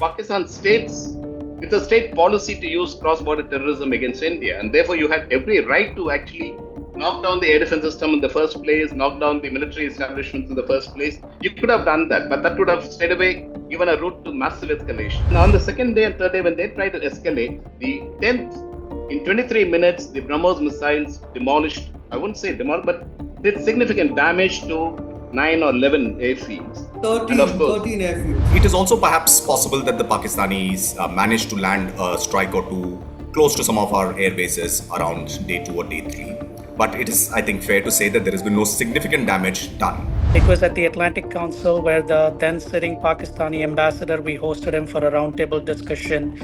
Pakistan states, it's a state policy to use cross-border terrorism against India, and therefore you had every right to actually knock down the air defense system in the first place, knock down the military establishments in the first place. You could have done that, but that would have straight away given a route to massive escalation. And on the second day and third day, when they tried to escalate, the 10th, in 23 minutes, the BrahMos missiles demolished, I wouldn't say demolished, but did significant damage to 9 or 11 airfields. 13 airfields. It is also perhaps possible that the Pakistanis managed to land a strike or two close to some of our air bases around day 2 or day 3. But it is, I think, fair to say that there has been no significant damage done. It was at the Atlantic Council where the then sitting Pakistani ambassador, we hosted him for a roundtable discussion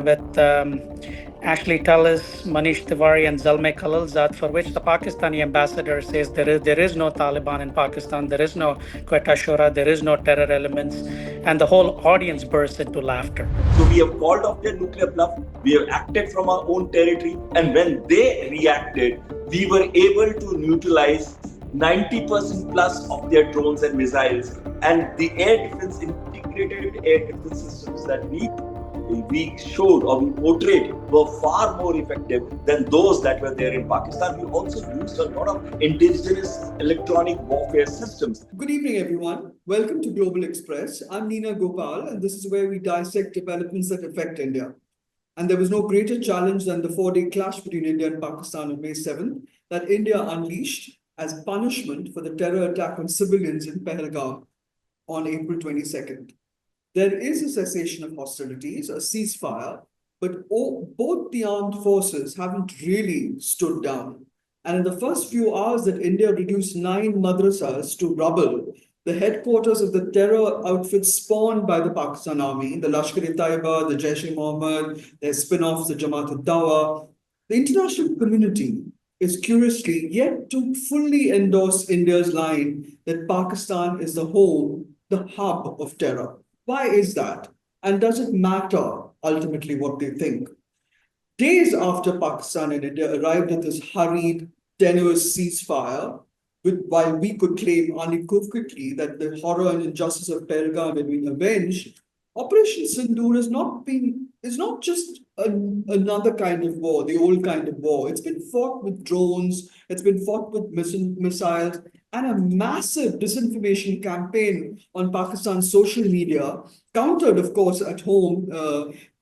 with Ashley Tullis, Manish Tiwari, and Zalmay Khalilzad, for which the Pakistani ambassador says there is no Taliban in Pakistan, there is no Quetta Shura, there is no terror elements, and the whole audience burst into laughter. So we have called off their nuclear bluff, we have acted from our own territory, and when they reacted, we were able to neutralize 90% plus of their drones and missiles, and the air defense, integrated air defense systems that we showed or we portrayed were far more effective than those that were there in Pakistan. We also used a lot of indigenous electronic warfare systems. Good evening, everyone. Welcome to Global Express. I'm Neena Gopal, and this is where we dissect developments that affect India. And there was no greater challenge than the 4-day clash between India and Pakistan on May 7th that India unleashed as punishment for the terror attack on civilians in Pahalgam on April 22nd. There is a cessation of hostilities, a ceasefire, but both the armed forces haven't really stood down. And in the first few hours that India reduced 9 madrasas to rubble, the headquarters of the terror outfits spawned by the Pakistan Army, the Lashkar-e-Taiba, the Jaish-e-Mohammed, their spin-offs, the Jamaat-ud-Dawa, the international community is curiously yet to fully endorse India's line that Pakistan is the home, the hub of terror. Why is that? And does it matter ultimately what they think? Days after Pakistan and India arrived at this hurried, tenuous ceasefire, while we could claim unequivocally that the horror and injustice of Pahalgam had been avenged, Operation Sindoor is not just another kind of war, the old kind of war. It's been fought with drones, it's been fought with missiles, and a massive disinformation campaign on Pakistan's social media, countered, of course, at home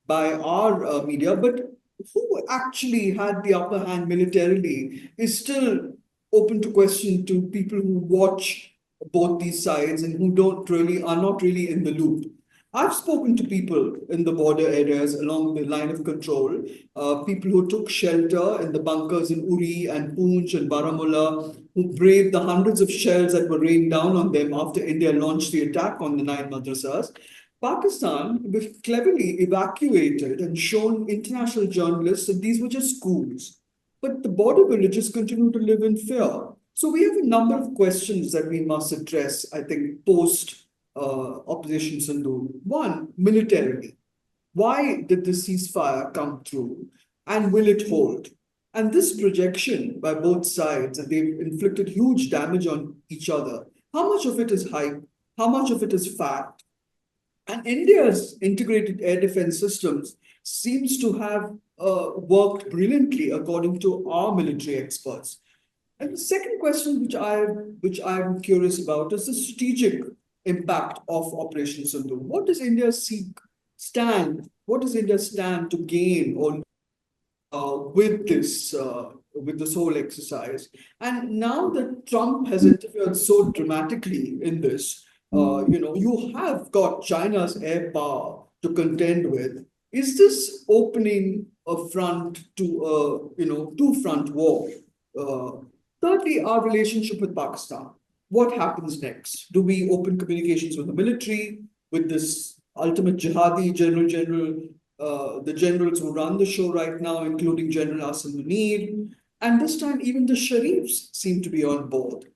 by our media. But who actually had the upper hand militarily is still open to question to people who watch both these sides and who are not really in the loop. I've spoken to people in the border areas along the line of control, people who took shelter in the bunkers in Uri and Poonch and Baramulla, who braved the hundreds of shells that were rained down on them after India launched the attack on the 9 madrasas. Pakistan cleverly evacuated and shown international journalists that these were just schools. But the border villages continue to live in fear. So we have a number of questions that we must address, I think, post Operation Sindoor. One, militarily. Why did the ceasefire come through? And will it hold? And this projection by both sides that they've inflicted huge damage on each other, how much of it is hype? How much of it is fact? And India's integrated air defense systems seems to have worked brilliantly according to our military experts. And the second question which I'm curious about is the strategic impact of Operation Sindoor. What does India stand to gain with this whole exercise? And now that Trump has interfered so dramatically in this, you have got China's air power to contend with. Is this opening a front to two-front war? Thirdly, our relationship with Pakistan. What happens next? Do we open communications with the military, with this ultimate jihadi the generals who run the show right now, including General Asim Munir? And this time, even the Sharifs seem to be on board.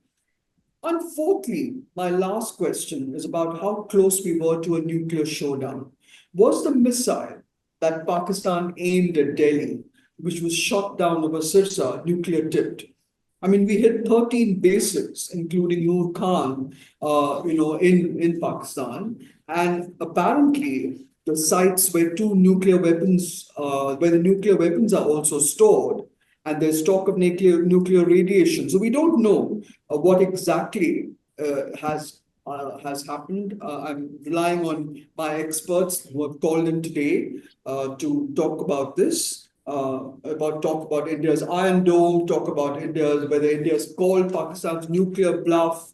And fourthly, my last question is about how close we were to a nuclear showdown. Was the missile that Pakistan aimed at Delhi, which was shot down over Sirsa, nuclear tipped? I mean, we hit 13 bases, including Noor Khan, in Pakistan. And apparently, the sites where where the nuclear weapons are also stored, and there's talk of nuclear radiation. So we don't know what exactly has happened. I'm relying on my experts who have called in today to talk about this. Talk about India's Iron Dome, talk about whether India's called Pakistan's nuclear bluff,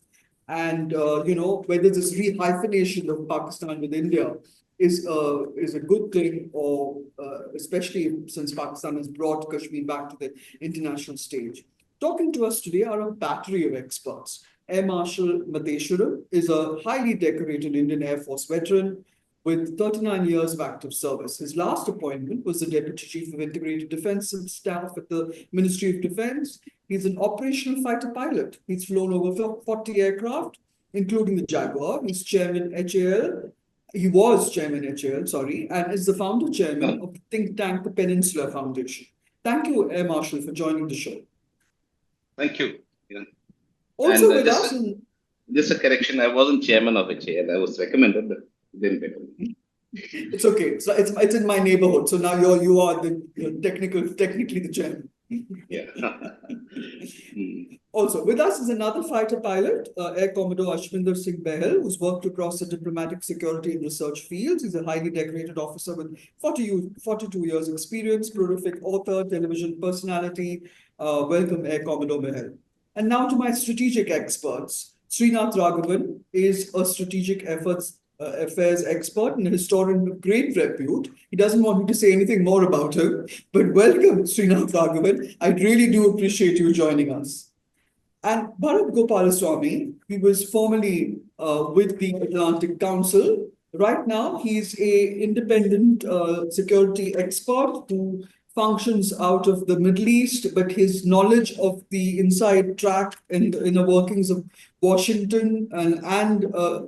and whether this rehyphenation of Pakistan with India is a good thing, or especially since Pakistan has brought Kashmir back to the international stage. Talking to us today are a battery of experts. Air Marshal Matheswaran is a highly decorated Indian Air Force veteran with 39 years of active service. His last appointment was the Deputy Chief of Integrated Defence and Staff at the Ministry of Defence. He's an operational fighter pilot. He's flown over 40 aircraft, including the Jaguar. He's chairman HAL. He was chairman HAL, sorry, and is the founder chairman of the think tank, the Peninsula Foundation. Thank you, Air Marshal, for joining the show. Thank you. Also with us, just a correction, I wasn't chairman of HAL. I was recommended, but didn't recommend. It's okay. So it's in my neighborhood. So now you are technically the chairman. Yeah. Also with us is another fighter pilot, Air Commodore Ashminder Singh Bahal, who's worked across the diplomatic, security, and research fields. He's a highly decorated officer with 42 years experience, prolific author, television personality. Welcome, Air Commodore Bahal. And now to my strategic experts. Srinath Raghavan is a strategic affairs expert and a historian of great repute. He doesn't want me to say anything more about him, but welcome, Srinath Raghavan. I really do appreciate you joining us. And Bharat Gopalaswamy, he was formerly with the Atlantic Council. Right now, he's an independent security expert who functions out of the Middle East, but his knowledge of the inside track and inner workings of Washington and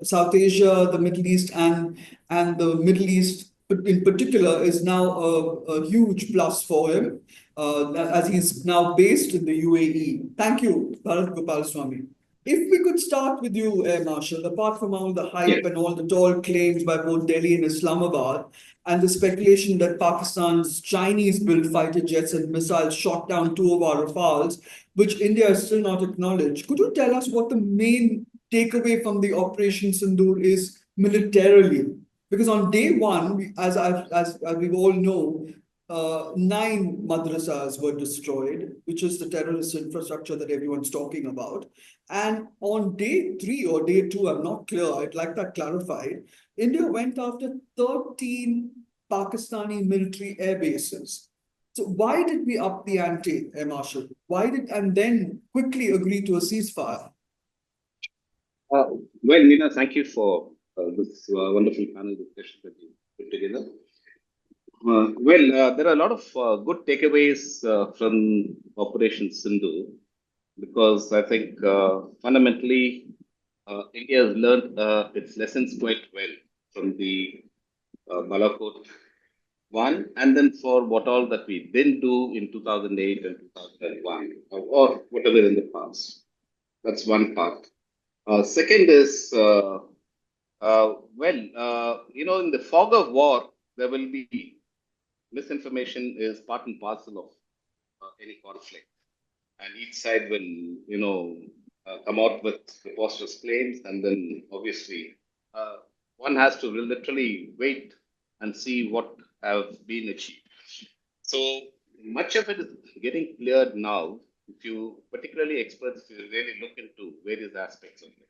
South Asia, the Middle East, and the Middle East in particular is now a huge plus for him, as he's now based in the UAE. Thank you, Bharat Gopalaswamy. If we could start with you, Air Marshal, apart from all the hype and all the tall claims by both Delhi and Islamabad, and the speculation that Pakistan's Chinese-built fighter jets and missiles shot down 2 of our Rafales, which India has still not acknowledged, could you tell us what the main takeaway from the Operation Sindoor is militarily? Because on day one, as we all know, 9 madrasas were destroyed, which is the terrorist infrastructure that everyone's talking about. And on day 3 or day 2, I'm not clear, I'd like that clarified, India went after 13 Pakistani military air bases. So why did we up the ante, Air Marshal? And then quickly agree to a ceasefire? Well, Neena, thank you for this wonderful panel discussion that you put together. There are a lot of good takeaways from Operation Sindoor, because I think fundamentally India has learned its lessons quite well from the Balakot one, and then for what all that we didn't do in 2008 and 2001, or whatever in the past. That's one part. Second is, in the fog of war, there will be misinformation is part and parcel of any conflict, and each side will, come out with preposterous claims, and then obviously one has to literally wait and see what have been achieved. So much of it is getting cleared now. If you, particularly experts, if you really look into various aspects of it.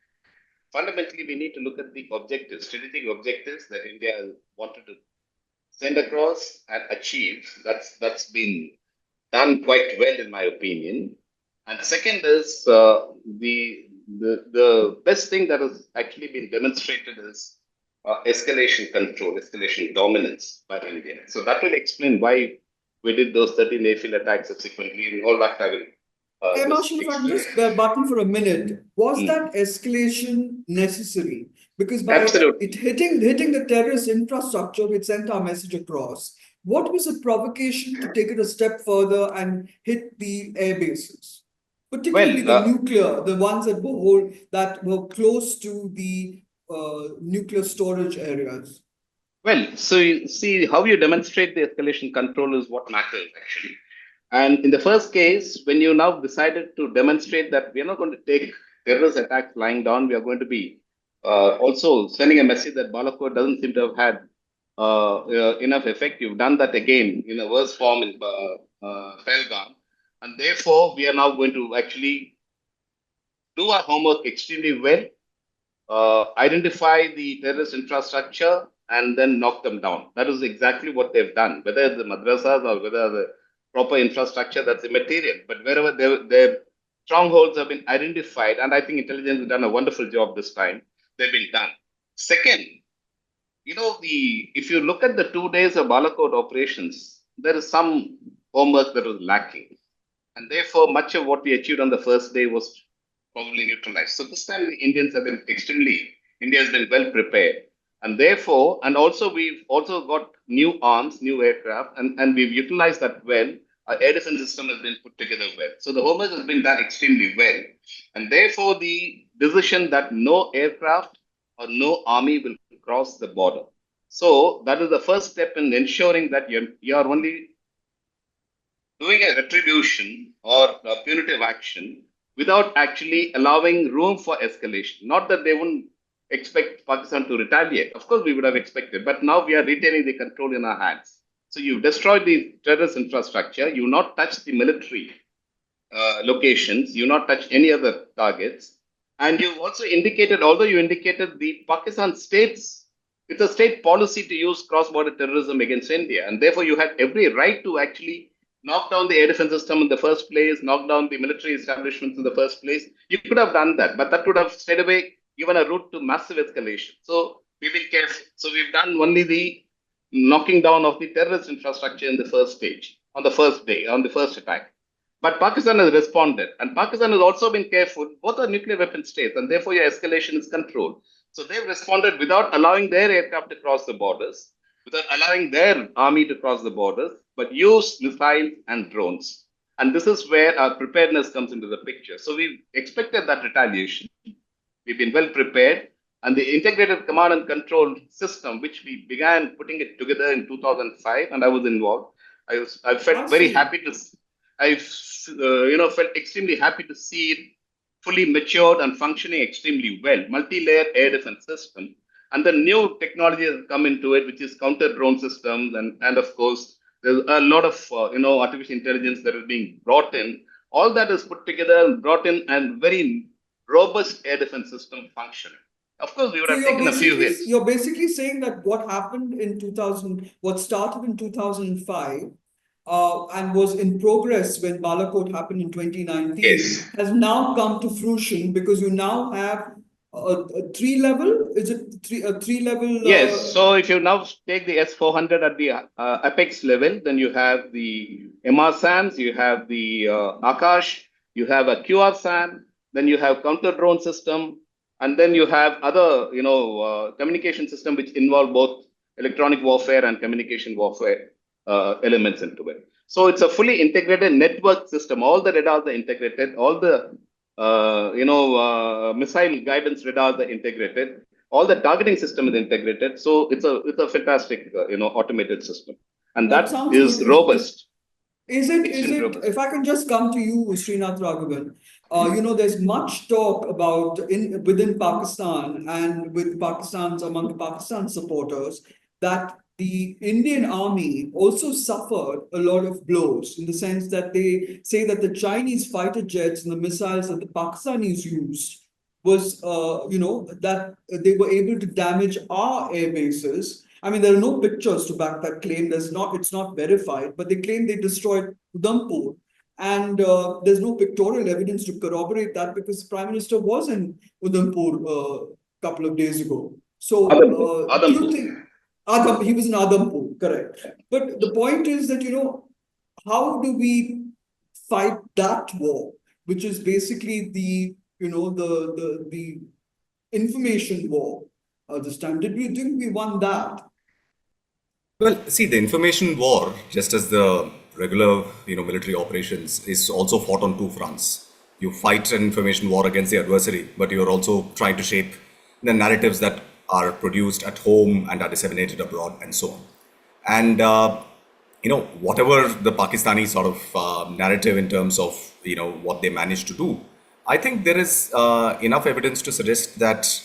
Fundamentally, we need to look at the objectives, strategic objectives that India wanted to send across and achieve. That's been done quite well, in my opinion. And the second is the best thing that has actually been demonstrated is escalation control, escalation dominance by India. So that will explain why we did those 13 airfield attacks subsequently, and all that I will. Air Marshal, if I can just button for a minute, was that escalation necessary? Because by it hitting the terrorist infrastructure, it sent our message across. What was the provocation to take it a step further and hit the air bases? Particularly the nuclear, the ones that were close to the nuclear storage areas. Well, so you see how you demonstrate the escalation control is what matters actually. And in the first case, when you now decided to demonstrate that we are not going to take terrorist attacks lying down, we are going to be also sending a message that Balakot doesn't seem to have had enough effect. You've done that again in a worse form in Pahalgam. And therefore, we are now going to actually do our homework extremely well, identify the terrorist infrastructure, and then knock them down. That is exactly what they've done. Whether the madrasas or whether the proper infrastructure, that's immaterial. But wherever their strongholds have been identified, and I think intelligence has done a wonderful job this time, they've been done. Second, if you look at the 2 days of Balakot operations, there is some homework that was lacking. And therefore, much of what we achieved on the first day was probably neutralized. So this time the Indians have been India has been well prepared. And therefore, and also we've also got new arms, new aircraft, and we've utilized that well. Our air defense system has been put together well. So the homework has been done extremely well. And therefore, the decision that no aircraft or no army will cross the border. So that is the first step in ensuring that you're only doing a retribution or a punitive action without actually allowing room for escalation. Not that they wouldn't expect Pakistan to retaliate. Of course, we would have expected, but now we are retaining the control in our hands. So you've destroyed the terrorist infrastructure. You not touch the military locations. You not touch any other targets. And you also indicated, although you indicated the Pakistan states, it's a state policy to use cross-border terrorism against India. And therefore, you had every right to actually knock down the air defense system in the first place, knock down the military establishments in the first place. You could have done that, but that would have straight away given a route to massive escalation. So we've been careful. So we've done only the knocking down of the terrorist infrastructure in the first stage, on the first day, on the first attack. But Pakistan has responded, and Pakistan has also been careful. Both are nuclear weapon states, and therefore your escalation is controlled. So they've responded without allowing their aircraft to cross the borders, without allowing their army to cross the borders, but use missiles and drones. And this is where our preparedness comes into the picture. So we expected that retaliation. We've been well prepared. And the integrated command and control system, which we began putting it together in 2005, and I was involved. I felt very happy to. I felt extremely happy to see it fully matured and functioning extremely well. Multi-layer air defense system, and the new technology has come into it, which is counter drone systems, and of course there's a lot of artificial intelligence that is being brought in. All that is put together and brought in, and very robust air defense system functioning. Of course, we would have taken a few hits. You're basically saying that what happened in 2000, what started in 2005, and was in progress when Balakot happened in 2019, Yes, has now come to fruition because you now have a three-level, is it a three-level? yes. So if you now take the S-400 at the apex level, then you have the MR-SAMs, you have the Akash, you have a QR-SAM, then you have counter-drone system, and then you have other, communication system which involve both electronic warfare and communication warfare elements into it. So it's a fully integrated network system. All the radars are integrated. All the missile guidance radars are integrated. All the targeting system is integrated. So it's a fantastic automated system, and that is good. robust. Is it, if I can just come to you, Srinath Raghavan, there's much talk about within Pakistan and with among Pakistan supporters that the Indian army also suffered a lot of blows in the sense that they say that the Chinese fighter jets and the missiles that the Pakistanis used was, that they were able to damage our air bases. I mean, there are no pictures to back that claim. It's not verified, but they claim they destroyed Udhampur. And there's no pictorial evidence to corroborate that because the Prime Minister was in Udhampur a couple of days ago. So do you think he was in Udhampur, correct? But the point is that, how do we fight that war, which is basically the information war this time? Didn't we won that? Well, see, the information war, just as the regular, military operations, is also fought on two fronts. You fight an information war against the adversary, but you're also trying to shape the narratives that are produced at home and are disseminated abroad and so on. And, whatever the Pakistani sort of narrative in terms of, what they managed to do, I think there is enough evidence to suggest that,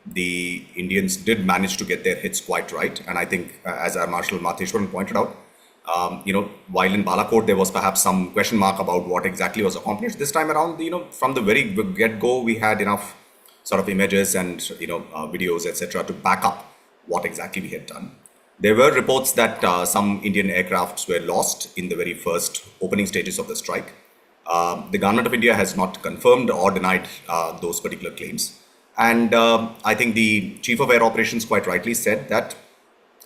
the Indians did manage to get their hits quite right. And I think, as our Marshal Matheswaran pointed out, while in Balakot, there was perhaps some question mark about what exactly was accomplished. This time around, from the very get-go, we had enough sort of images and, videos, etc., to back up what exactly we had done. There were reports that some Indian aircrafts were lost in the very first opening stages of the strike. The government of India has not confirmed or denied those particular claims. And I think the Chief of Air Operations quite rightly said that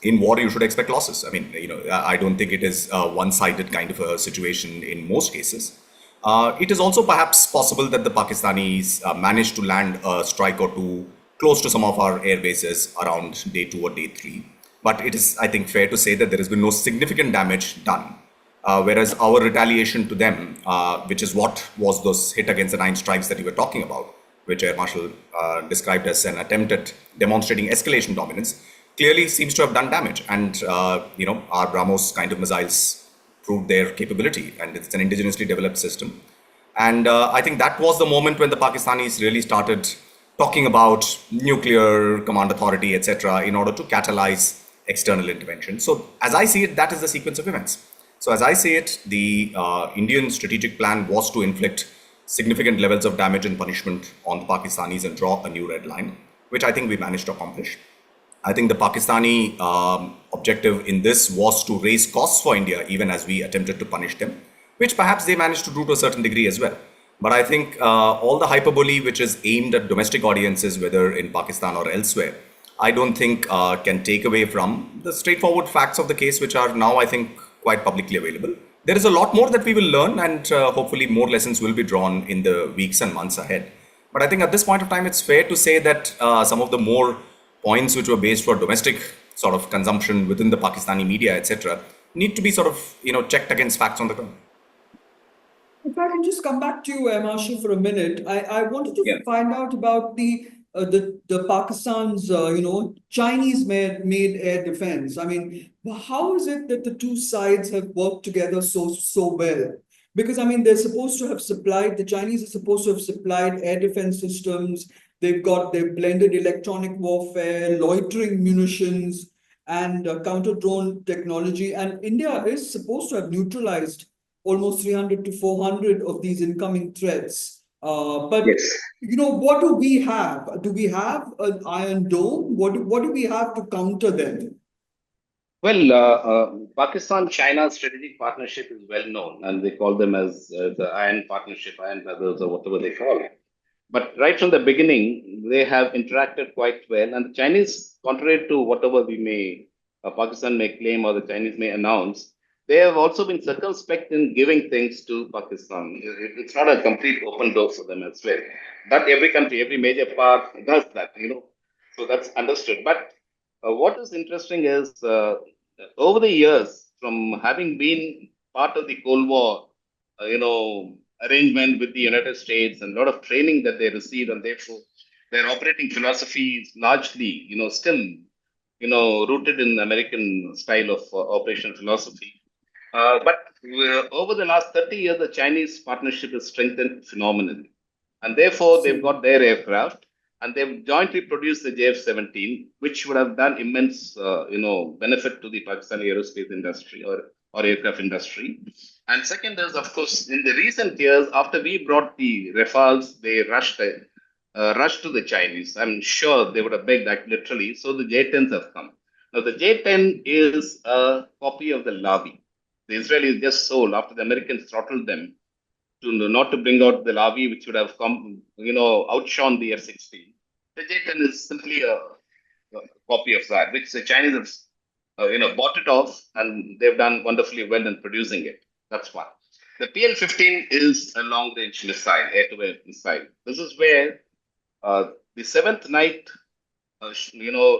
in war, you should expect losses. I mean, I don't think it is a one-sided kind of a situation in most cases. It is also perhaps possible that the Pakistanis managed to land a strike or two close to some of our air bases around day 2 or day 3. But it is, I think, fair to say that there has been no significant damage done. Whereas our retaliation to them, which is what was those hit against the 9 strikes that you were talking about, which Air Marshal described as an attempt at demonstrating escalation dominance, clearly seems to have done damage. And, our BrahMos kind of missiles proved their capability, and it's an indigenously developed system. And I think that was the moment when the Pakistanis really started talking about nuclear command authority, etc., in order to catalyze external intervention. So as I see it, that is the sequence of events. So as I see it, the Indian strategic plan was to inflict significant levels of damage and punishment on the Pakistanis and draw a new red line, which I think we managed to accomplish. I think the Pakistani objective in this was to raise costs for India, even as we attempted to punish them, which perhaps they managed to do to a certain degree as well. But I think all the hyperbole which is aimed at domestic audiences, whether in Pakistan or elsewhere, I don't think can take away from the straightforward facts of the case, which are now, I think, quite publicly available. There is a lot more that we will learn, and hopefully more lessons will be drawn in the weeks and months ahead. But I think at this point of time, it's fair to say that some of the more points which were based for domestic sort of consumption within the Pakistani media, etc., need to be sort of, checked against facts on the ground. If I can just come back to you, Marshal, for a minute, I wanted to find out about the Pakistan's, Chinese-made air defense. I mean, how is it that the two sides have worked together so well? Because, I mean, the Chinese are supposed to have supplied air defense systems. They've blended electronic warfare, loitering munitions, and counter-drone technology. And India is supposed to have neutralized almost 300 to 400 of these incoming threats. But, what do we have? Do we have an Iron Dome? What do we have to counter them? Well, Pakistan-China strategic partnership is well known, and they call them as the Iron Partnership, Iron Brothers, or whatever they call it. But right from the beginning, they have interacted quite well. And the Chinese, contrary to whatever Pakistan may claim or the Chinese may announce, they have also been circumspect in giving things to Pakistan. It's not a complete open door for them as well. But every country, every major power does that, So that's understood. But what is interesting is over the years, from having been part of the Cold War, arrangement with the United States and a lot of training that they received, and therefore their operating philosophy is largely, still, rooted in American style of operation philosophy. But over the last 30 years, the Chinese partnership has strengthened phenomenally. And therefore, they've got their aircraft, and they've jointly produced the JF-17, which would have done immense, benefit to the Pakistani aerospace industry or aircraft industry. And second is, of course, in the recent years, after we brought the Rafales, they rushed to the Chinese. I'm sure they would have begged that literally. So the J-10s have come. Now, the J-10 is a copy of the Lavi. The Israelis just sold after the Americans throttled them not to bring out the Lavi, which would have come, outshone the F-16. The J-10 is simply a copy of that, which the Chinese have, bought it off, and they've done wonderfully well in producing it. That's one. The PL-15 is a long-range missile, air-to-air missile. This is where the seventh night,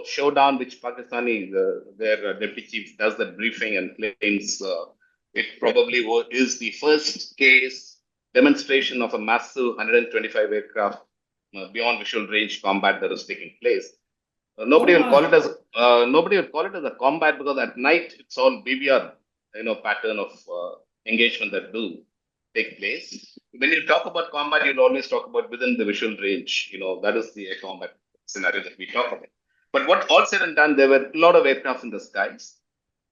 showdown, which Pakistani, their deputy chief does that briefing and claims it probably is the first case demonstration of a massive 125 aircraft beyond visual range combat that was taking place. Nobody Oh will call my. it as a combat, because at night it's all BBR, pattern of engagement that do take place. When you talk about combat, you'll always talk about within the visual range. That is the combat scenario that we talk about. But what all said and done, there were a lot of aircraft in the skies.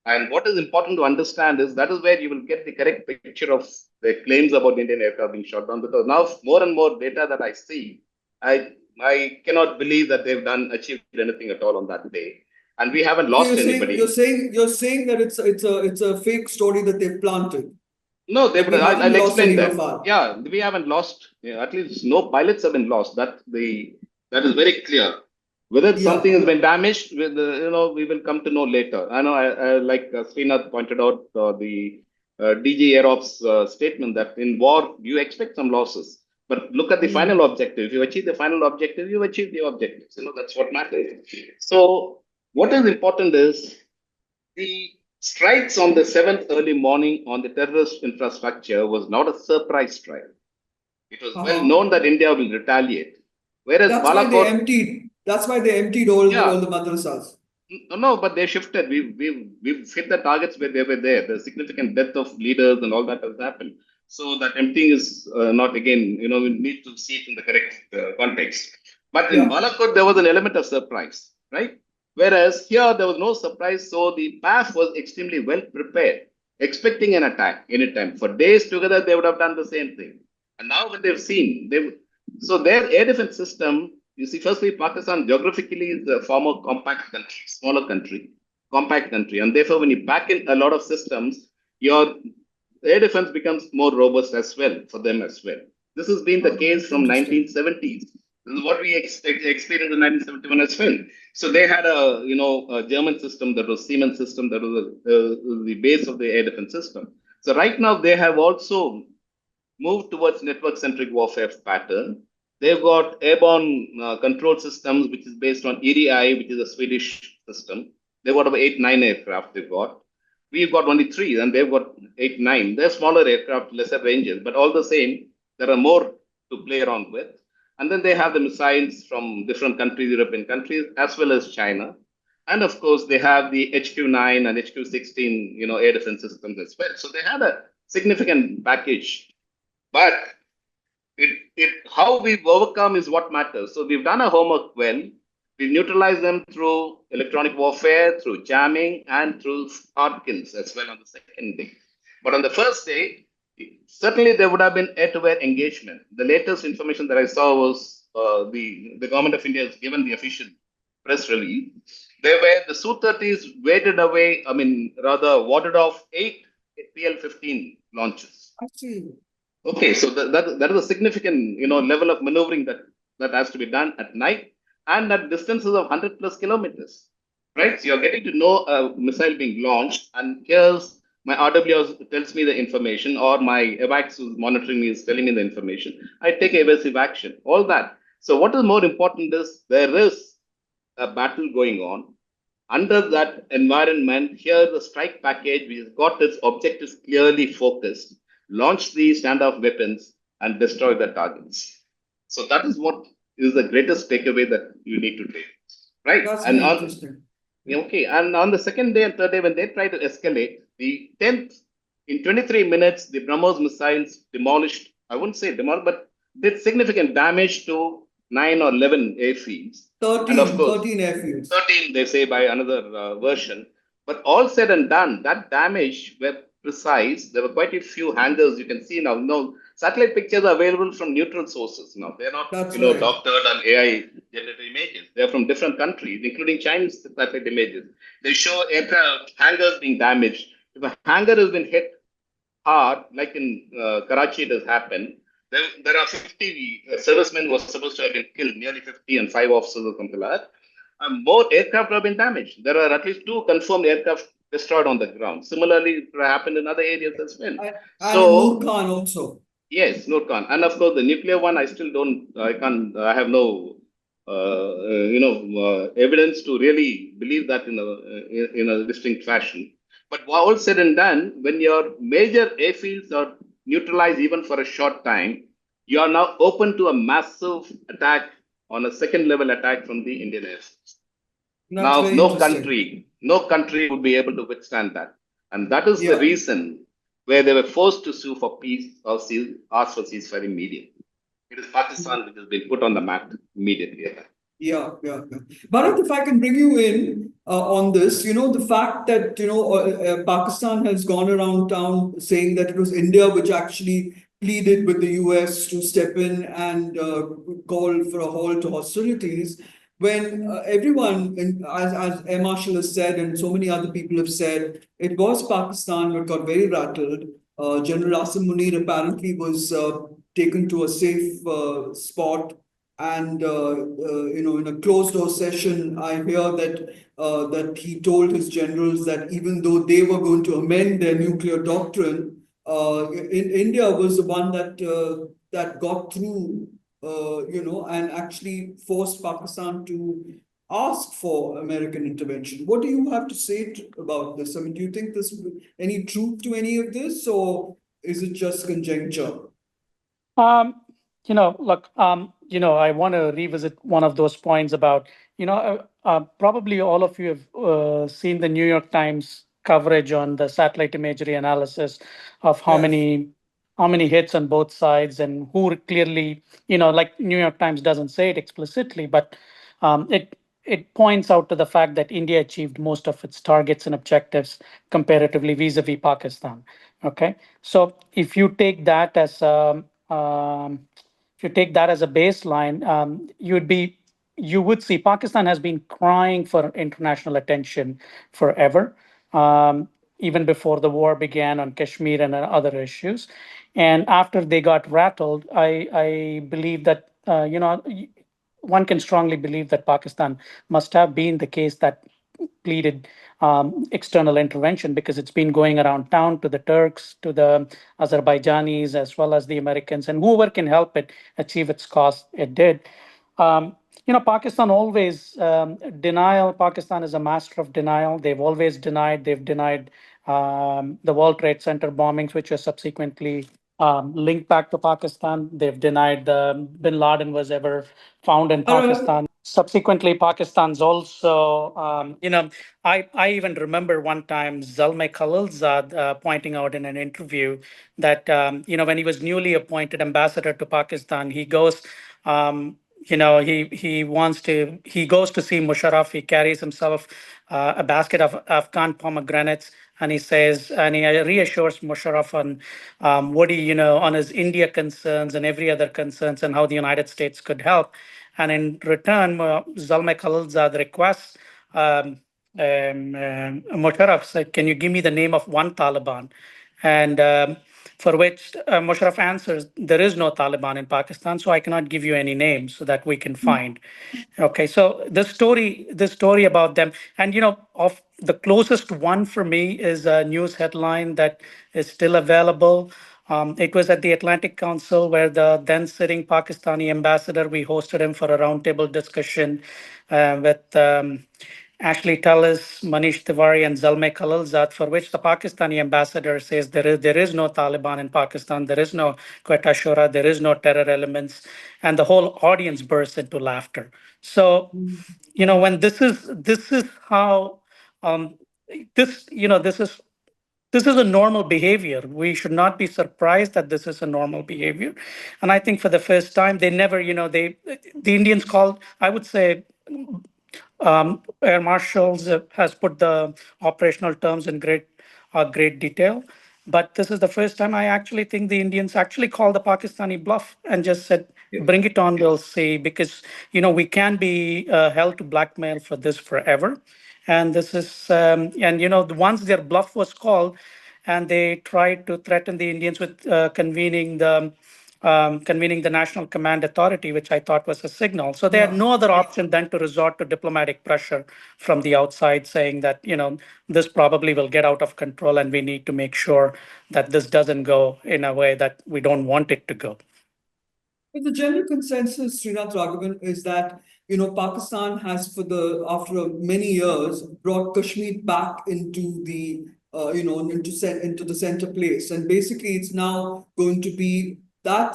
And what is important to understand is that is where you will get the correct picture of the claims about Indian aircraft being shot down. Because now more and more data that I see, I cannot believe that they've achieved anything at all on that day, and we haven't So lost anybody. you're saying that it's a fake story that they've planted. No, That we haven't I'll lost explain any that. of our. Yeah, we haven't lost. At least no pilots have been lost. That is very clear. Whether something Yeah. has been damaged, we will come to know later. I know, like Srinath pointed out, the DG Air Ops statement that in war you expect some losses, but look at the final objective. If you achieve the final objective, you achieve the objectives. That's what matters. So what is important is the strikes on the 7th early morning on the terrorist infrastructure was not a surprise strike. It was well Uh-huh. known that India will retaliate. Whereas That's why they Balakot, emptied. That's why they emptied all yeah, the madrasas. no, but they shifted. We've hit the targets where they were there. The significant death of leaders and all that has happened. So that emptying is not again. We need to see it in the correct context. But in Yeah. Balakot, there was an element of surprise, right? Whereas here there was no surprise, so the PAF was extremely well prepared, expecting an attack anytime. For days together, they would have done the same thing. And now when they've seen, so their air defense system, you see, firstly, Pakistan geographically is a former compact country, smaller country, compact country. And therefore, when you pack in a lot of systems, your air defense becomes more robust as well for them as well. This has been the case from Interesting. 1970s. This is what we experienced in 1971 as well. So they had a German system that was Siemens system that was the base of the air defense system. So right now they have also moved towards network-centric warfare pattern. They've got airborne control systems, which is based on EDI, which is a Swedish system. They've got about 8, 9 aircraft they've got. We've got only 3, and they've got 8, 9. They're smaller aircraft, lesser ranges, but all the same, there are more to play around with. And then they have the missiles from different countries, European countries, as well as China. And of course, they have the HQ-9 and HQ-16, air defense systems as well. So they had a significant package. But how we've overcome is what matters. So we've done our homework well. We've neutralized them through electronic warfare, through jamming, and through hard kills as well on the second day. But on the first day, certainly there would have been air-to-air engagement. The latest information that I saw was the government of India has given the official press release. The Su-30s warded off 8 PL-15 launches. I see. Okay, so that is a significant level of maneuvering that has to be done at night and at distances of 100 plus kilometers, right? So you're getting to know a missile being launched, and here's my RWS tells me the information, or my AVAX who's monitoring me is telling me the information. I take evasive action, all that. So what is more important is there is a battle going on. Under that environment, here the strike package, which has got its objectives clearly focused, launch the standoff weapons and destroy the targets. So that is what is the greatest takeaway that you need to take, right? That's And very on, interesting. okay, and on the second day and third day, when they try to escalate, the 10th, in 23 minutes, the BrahMos missiles demolished, I wouldn't say demolished, but did significant damage to 9 or 11 airfields. 13, And of course, 13 airfields. 13, they say by another version. But all said and done, that damage were precise. There were quite a few hangars you can see now. No, satellite pictures are available from neutral sources now. They're not, That's right. doctored and AI generated images. They're from different countries, including Chinese satellite images. They show aircraft hangars being damaged. If a hangar has been hit hard, like in Karachi, it has happened. There are 50 servicemen who were supposed to have been killed, nearly 50, and 5 officers or something like that. More aircraft have been damaged. There are at least 2 confirmed aircraft destroyed on the ground. Similarly, it happened in other areas as well. And So, in Nurkan also. yes, Nurkan. And of course, the nuclear one, I still don't, I have no, evidence to really believe that in a distinct fashion. But all said and done, when your major airfields are neutralized even for a short time, you are now open to a massive attack on a second level attack from the Indian Air Force. That's Now, very interesting. no country would be able to withstand that. And that is the Yeah. reason where they were forced to sue for peace or ask for ceasefire immediately. It is Pakistan which has been put on the map immediately. Yeah. Bharat, if I can bring you in on this, the fact that, Pakistan has gone around town saying that it was India which actually pleaded with the US to step in and call for a halt to hostilities, when everyone, as Air Marshal has said, and so many other people have said, it was Pakistan that got very rattled. General Asim Munir apparently was taken to a safe spot, and in a closed door session, I hear that he told his generals that even though they were going to amend their nuclear doctrine, India was the one that got through, and actually forced Pakistan to ask for American intervention. What do you have to say about this? I mean, do you think there's any truth to any of this, or is it just conjecture? Um, look, I want to revisit one of those points about, probably all of you have seen the New York Times coverage on the satellite imagery analysis of Yes. how many hits on both sides and who clearly, like New York Times doesn't say it explicitly, but it points out to the fact that India achieved most of its targets and objectives comparatively vis-a-vis Pakistan. Okay, so if you take that as if you take that as a baseline, you would see Pakistan has been crying for international attention forever, even before the war began on Kashmir and other issues. And after they got rattled, I believe that one can strongly believe that Pakistan must have been the case that pleaded external intervention, because it's been going around town to the Turks, to the Azerbaijanis, as well as the Americans, and whoever can help it achieve its cause, it did. Pakistan always denial. Pakistan is a master of denial. They've always denied. They've denied the World Trade Center bombings, which were subsequently linked back to Pakistan. They've denied Bin Laden was ever found in Pakistan. Subsequently, Pakistan's also, I even remember one time Zalmay Khalilzad pointing out in an interview that, when he was newly appointed ambassador to Pakistan, he goes, he goes to see Musharraf. He carries himself a basket of Afghan pomegranates, and he says, and he reassures Musharraf on on his India concerns and every other concerns and how the United States could help. And in return, Zalmay Khalilzad requests Musharraf said, "Can you give me the name of one Taliban?" And for which Musharraf answers, "There is no Taliban in Pakistan, so I cannot give you any names so that we can find." Okay, so the story about them, and of the closest one for me is a news headline that is still available. It was at the Atlantic Council where the then sitting Pakistani ambassador, we hosted him for a roundtable discussion with Ashley Tullis, Manish Tiwari, and Zalmay Khalilzad, for which the Pakistani ambassador says there is no Taliban in Pakistan, there is no Quetta Shura, there is no terror elements, and the whole audience bursts into laughter. So, when this is how this is a normal behavior. We should not be surprised that this is a normal behavior. And I think for the first time, they never, the Indians called, I would say, Air Marshals has put the operational terms in great detail. But this is the first time I actually think the Indians actually called the Pakistani bluff and just said, "Bring it on, we'll see," because we can be held to blackmail for this forever. And this is, once their bluff was called, and they tried to threaten the Indians with convening the National Command Authority, which I thought was a signal. So they had no other option than to resort to diplomatic pressure from the outside, saying that, this probably will get out of control and we need to make sure that this doesn't go in a way that we don't want it to go. But the general consensus, Srinath Raghavan, is that Pakistan has, after many years, brought Kashmir back into the into the center place, and basically it's now going to be the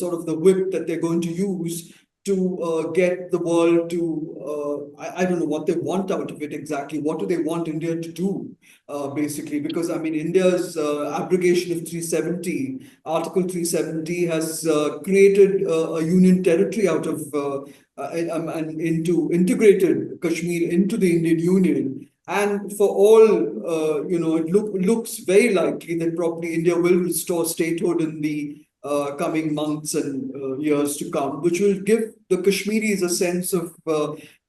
sort of the whip that they're going to use to get the world to, I don't know what they want out of it exactly. What do they want India to do, basically? Because I mean, India's abrogation of 370, Article 370, has created a union territory out of and into integrated Kashmir into the Indian Union. And for all, it looks very likely that probably India will restore statehood in the coming months and years to come, which will give the Kashmiris a sense of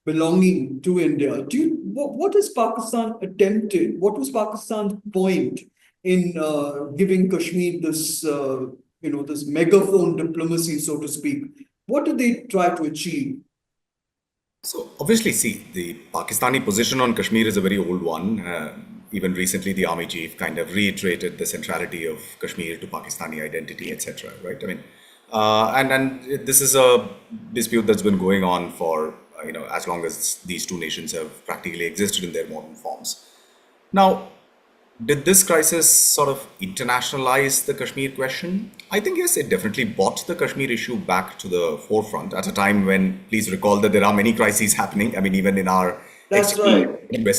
belonging to India. What has Pakistan attempted? What was Pakistan's point in giving Kashmir this, this megaphone diplomacy, so to speak? What did they try to achieve? So obviously, see, the Pakistani position on Kashmir is a very old one. Even recently, the army chief kind of reiterated the centrality of Kashmir to Pakistani identity, etc. Right? I mean, and this is a dispute that's been going on for as long as these two nations have practically existed in their modern forms. Now, did this crisis sort of internationalize the Kashmir question? I think yes, it definitely brought the Kashmir issue back to the forefront at a time when, please recall that there are many crises happening. I mean, even in our West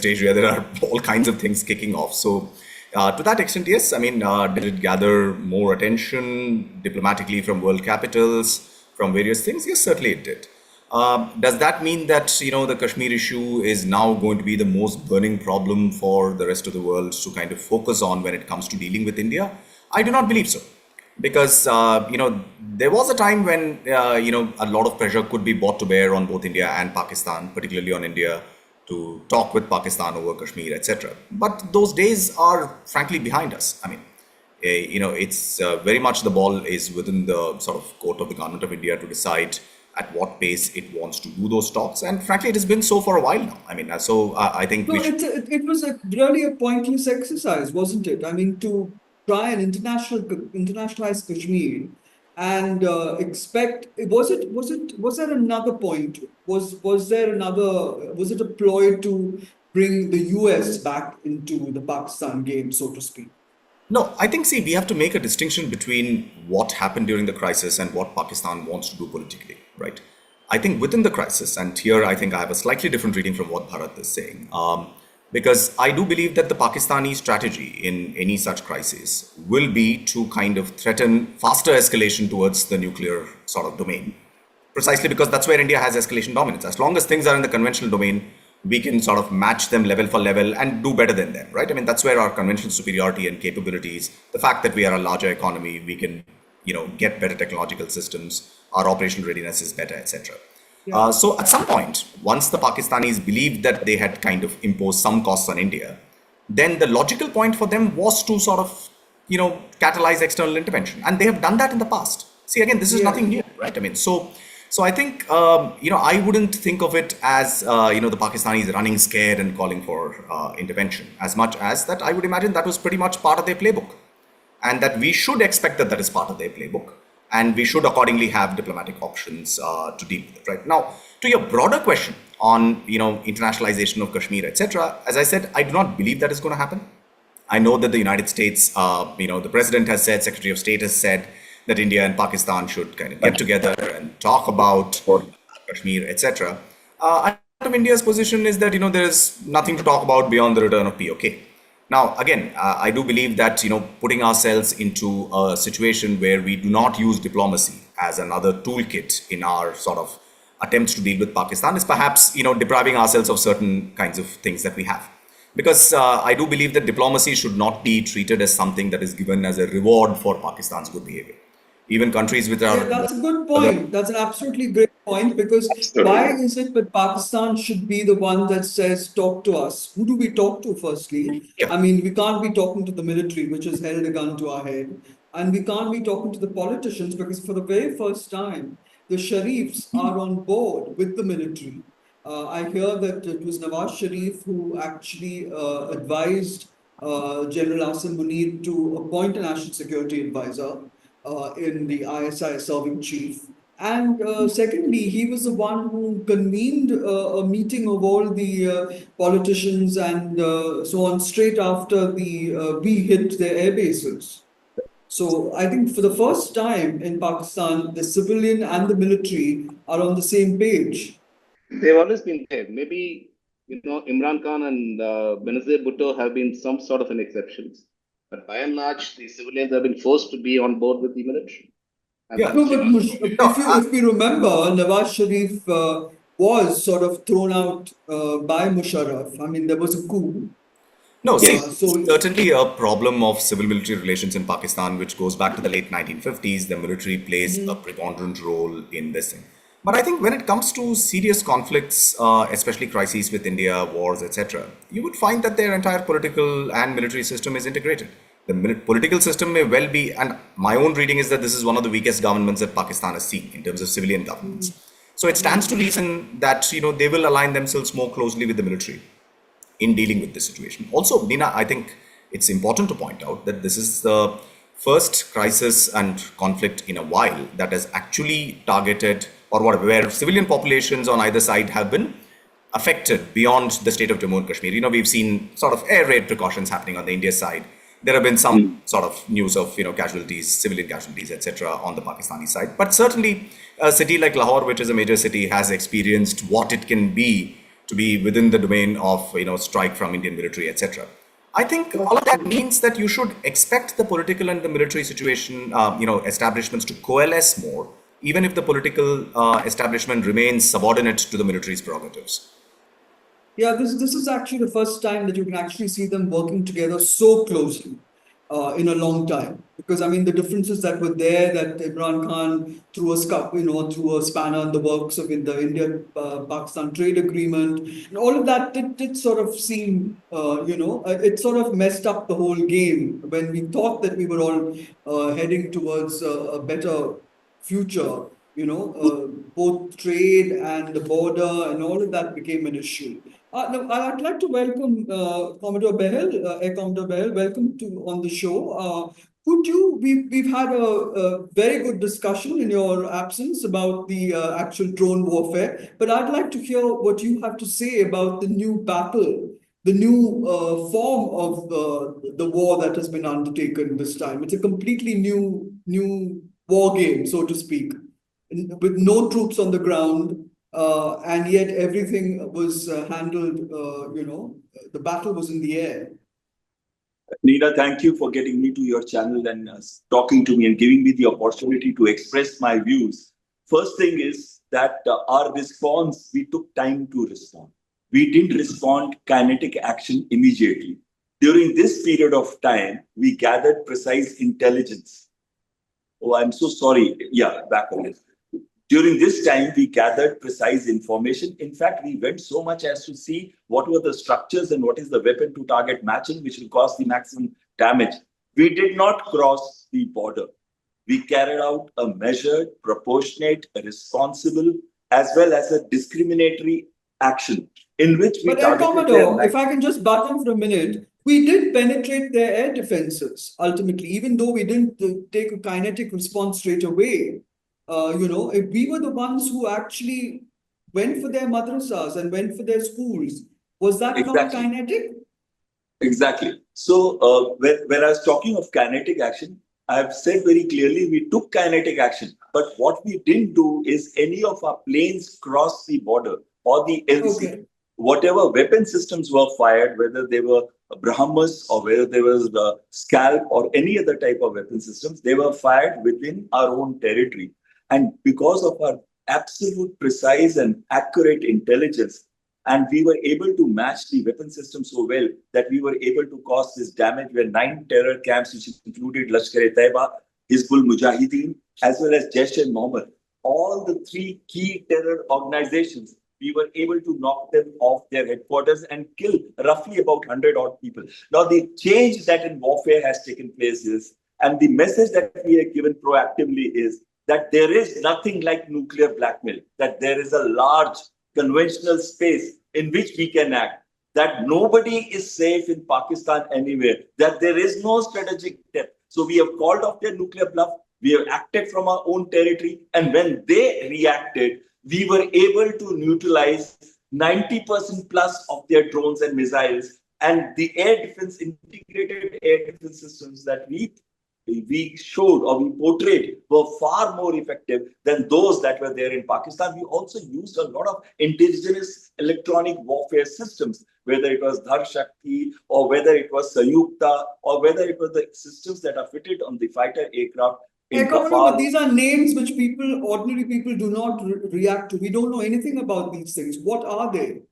Asia, there are all kinds of things kicking off. So to that extent, yes, I mean, did it gather more attention diplomatically from world capitals, from various things? Yes, certainly it did. Does that mean that, the Kashmir issue is now going to be the most burning problem for the rest of the world to kind of focus on when it comes to dealing with India? I do not believe so. Because, there was a time when, a lot of pressure could be brought to bear on both India and Pakistan, particularly on India, to talk with Pakistan over Kashmir, etc. But those days are frankly behind us. I mean, it's very much the ball is within the sort of court of the government of India to decide at what pace it wants to do those talks. And frankly, it has been so for a while now. I mean, I think it was really a pointless exercise, wasn't it? I mean, to try and internationalize Kashmir and expect, was there another point? Was it a ploy to bring the US back into the Pakistan game, so to speak? No, I think, we have to make a distinction between what happened during the crisis and what Pakistan wants to do politically, right? I think within the crisis, and here I think I have a slightly different reading from what Bharat is saying, because I do believe that the Pakistani strategy in any such crisis will be to kind of threaten faster escalation towards the nuclear sort of domain, precisely because that's where India has escalation dominance. As long as things are in the conventional domain, we can sort of match them level for level and do better than them, right? I mean, that's where our conventional superiority and capabilities, the fact that we are a larger economy, we can, get better technological systems, our operational readiness is better, etc. Yeah. So at some point, once the Pakistanis believed that they had kind of imposed some costs on India, then the logical point for them was to sort of, catalyze external intervention. And they have done that in the past. See, again, this is nothing new, right? I mean, so I think, I wouldn't think of it as, the Pakistanis running scared and calling for intervention, as much as that I would imagine that was pretty much part of their playbook. And that we should expect that is part of their playbook. And we should accordingly have diplomatic options to deal with it, right? Now, to your broader question on, internationalization of Kashmir, etc., as I said, I do not believe that is going to happen. I know that the United States, the president has said, Secretary of State has said, that India and Pakistan should kind of get together and talk about Kashmir, etc. And India's position is that, there is nothing to talk about beyond the return of POK. Now, again, I do believe that, putting ourselves into a situation where we do not use diplomacy as another toolkit in our sort of attempts to deal with Pakistan is perhaps, depriving ourselves of certain kinds of things that we have. Because I do believe that diplomacy should not be treated as something that is given as a reward for Pakistan's good behavior. Even countries which are... Yeah, that's a good point. That's an absolutely great point, because why is it that Pakistan should be the one that says, talk to us? Who do we talk to, firstly? Yeah. I mean, we can't be talking to the military, which has held a gun to our head. And we can't be talking to the politicians, because for the very first time, the Sharifs are on board with the military. I hear that it was Nawaz Sharif who actually advised General Asim Munir to appoint a national security advisor in the ISI serving chief. And secondly, he was the one who convened a meeting of all the politicians and so on straight after we hit their air bases. So I think for the first time in Pakistan, the civilian and the military are on the same page. They've always been there. Maybe, Imran Khan and Benazir Bhutto have been some sort of an exceptions. But by and large, the civilians have been forced to be on board with the military. And Yeah. that's No, but changed. No, if we remember, Nawaz Sharif was sort of thrown out by Musharraf. I mean, there was a coup. No, see, Yes. So certainly a problem of civil-military relations in Pakistan, which goes back to the late 1950s. The military plays a preponderant role in this thing. But I think when it comes to serious conflicts, especially crises with India, wars, etc., you would find that their entire political and military system is integrated. The political system may well be, and my own reading is that this is one of the weakest governments that Pakistan has seen in terms of civilian governments. So it stands to reason that they will align themselves more closely with the military in dealing with this situation. Also, Neena, I think it's important to point out that this is the first crisis and conflict in a while that has actually targeted or whatever, where civilian populations on either side have been affected beyond the state of Jammu and Kashmir. We've seen sort of air raid precautions happening on the India side. There have been some sort of news of casualties, civilian casualties, etc. on the Pakistani side. But certainly, a city like Lahore, which is a major city, has experienced what it can be to be within the domain of strike from Indian military, etc. I think all of that means that you should expect the political and the military situation, establishments to coalesce more, even if the political establishment remains subordinate to the military's prerogatives. yeah, this is actually the first time that you can actually see them working together so closely in a long time. Because I mean, the differences that were there, that Imran Khan threw threw a spanner in the works of the India-Pakistan trade agreement, and all of that did sort of seem, it sort of messed up the whole game when we thought that we were all heading towards a better future. Both trade and the border and all of that became an issue. Now, I'd like to welcome Commodore Bahal, Air Commodore Bahal. Welcome to on the show. We've had a very good discussion in your absence about the actual drone warfare, but I'd like to hear what you have to say about the new battle, the new form of the war that has been undertaken this time. It's a completely new war game, so to speak, with no troops on the ground, and yet everything was handled, the battle was in the air. Neena, thank you for getting me to your channel and talking to me and giving me the opportunity to express my views. First thing is that our response, we took time to respond. We didn't respond kinetic action immediately. During this period of time, we gathered precise intelligence. Oh, I'm so sorry. Yeah, back on it. During this time, we gathered precise information. In fact, we went so much as to see what were the structures and what is the weapon to target matching, which will cause the maximum damage. We did not cross the border. We carried out a measured, proportionate, responsible, as well as a discriminatory action in which we But Air targeted Commodore, their if I can just butt in for a minute, we did penetrate their air defenses ultimately, even though we didn't take a kinetic response straight away. If we were the ones who actually went for their madrasas and went for their schools, was that not Exactly. kinetic? Exactly. So when I was talking of kinetic action, I have said very clearly we took kinetic action. But what we didn't do is any of our planes crossed the border or the LC. Okay. Whatever weapon systems were fired, whether they were Brahmas or whether there was the Scalp or any other type of weapon systems, they were fired within our own territory. And because of our absolute precise and accurate intelligence, and we were able to match the weapon system so well that we were able to cause this damage where 9 terror camps, which included Lashkar-e-Taiba, Hizbul Mujahideen, as well as Jaish-e-Mohammed, all the 3 key terror organizations, we were able to knock them off their headquarters and kill roughly about 100 odd people. Now, the change that in warfare has taken place is, and the message that we have given proactively is that there is nothing like nuclear blackmail, that there is a large conventional space in which we can act, that nobody is safe in Pakistan anywhere, that there is no strategic depth. So we have called off their nuclear bluff, we have acted from our own territory, and when they reacted, we were able to neutralize 90% plus of their drones and missiles, and the air defense, integrated air defense systems that we we showed or we portrayed were far more effective than those that were there in Pakistan. We also used a lot of indigenous electronic warfare systems, whether it was Dhar Shakti or whether it was Sayukta or whether it was the systems that are fitted on the fighter aircraft in Commodore, but Rafale. these are names which ordinary people do not react to. We don't know anything about these things. What are they?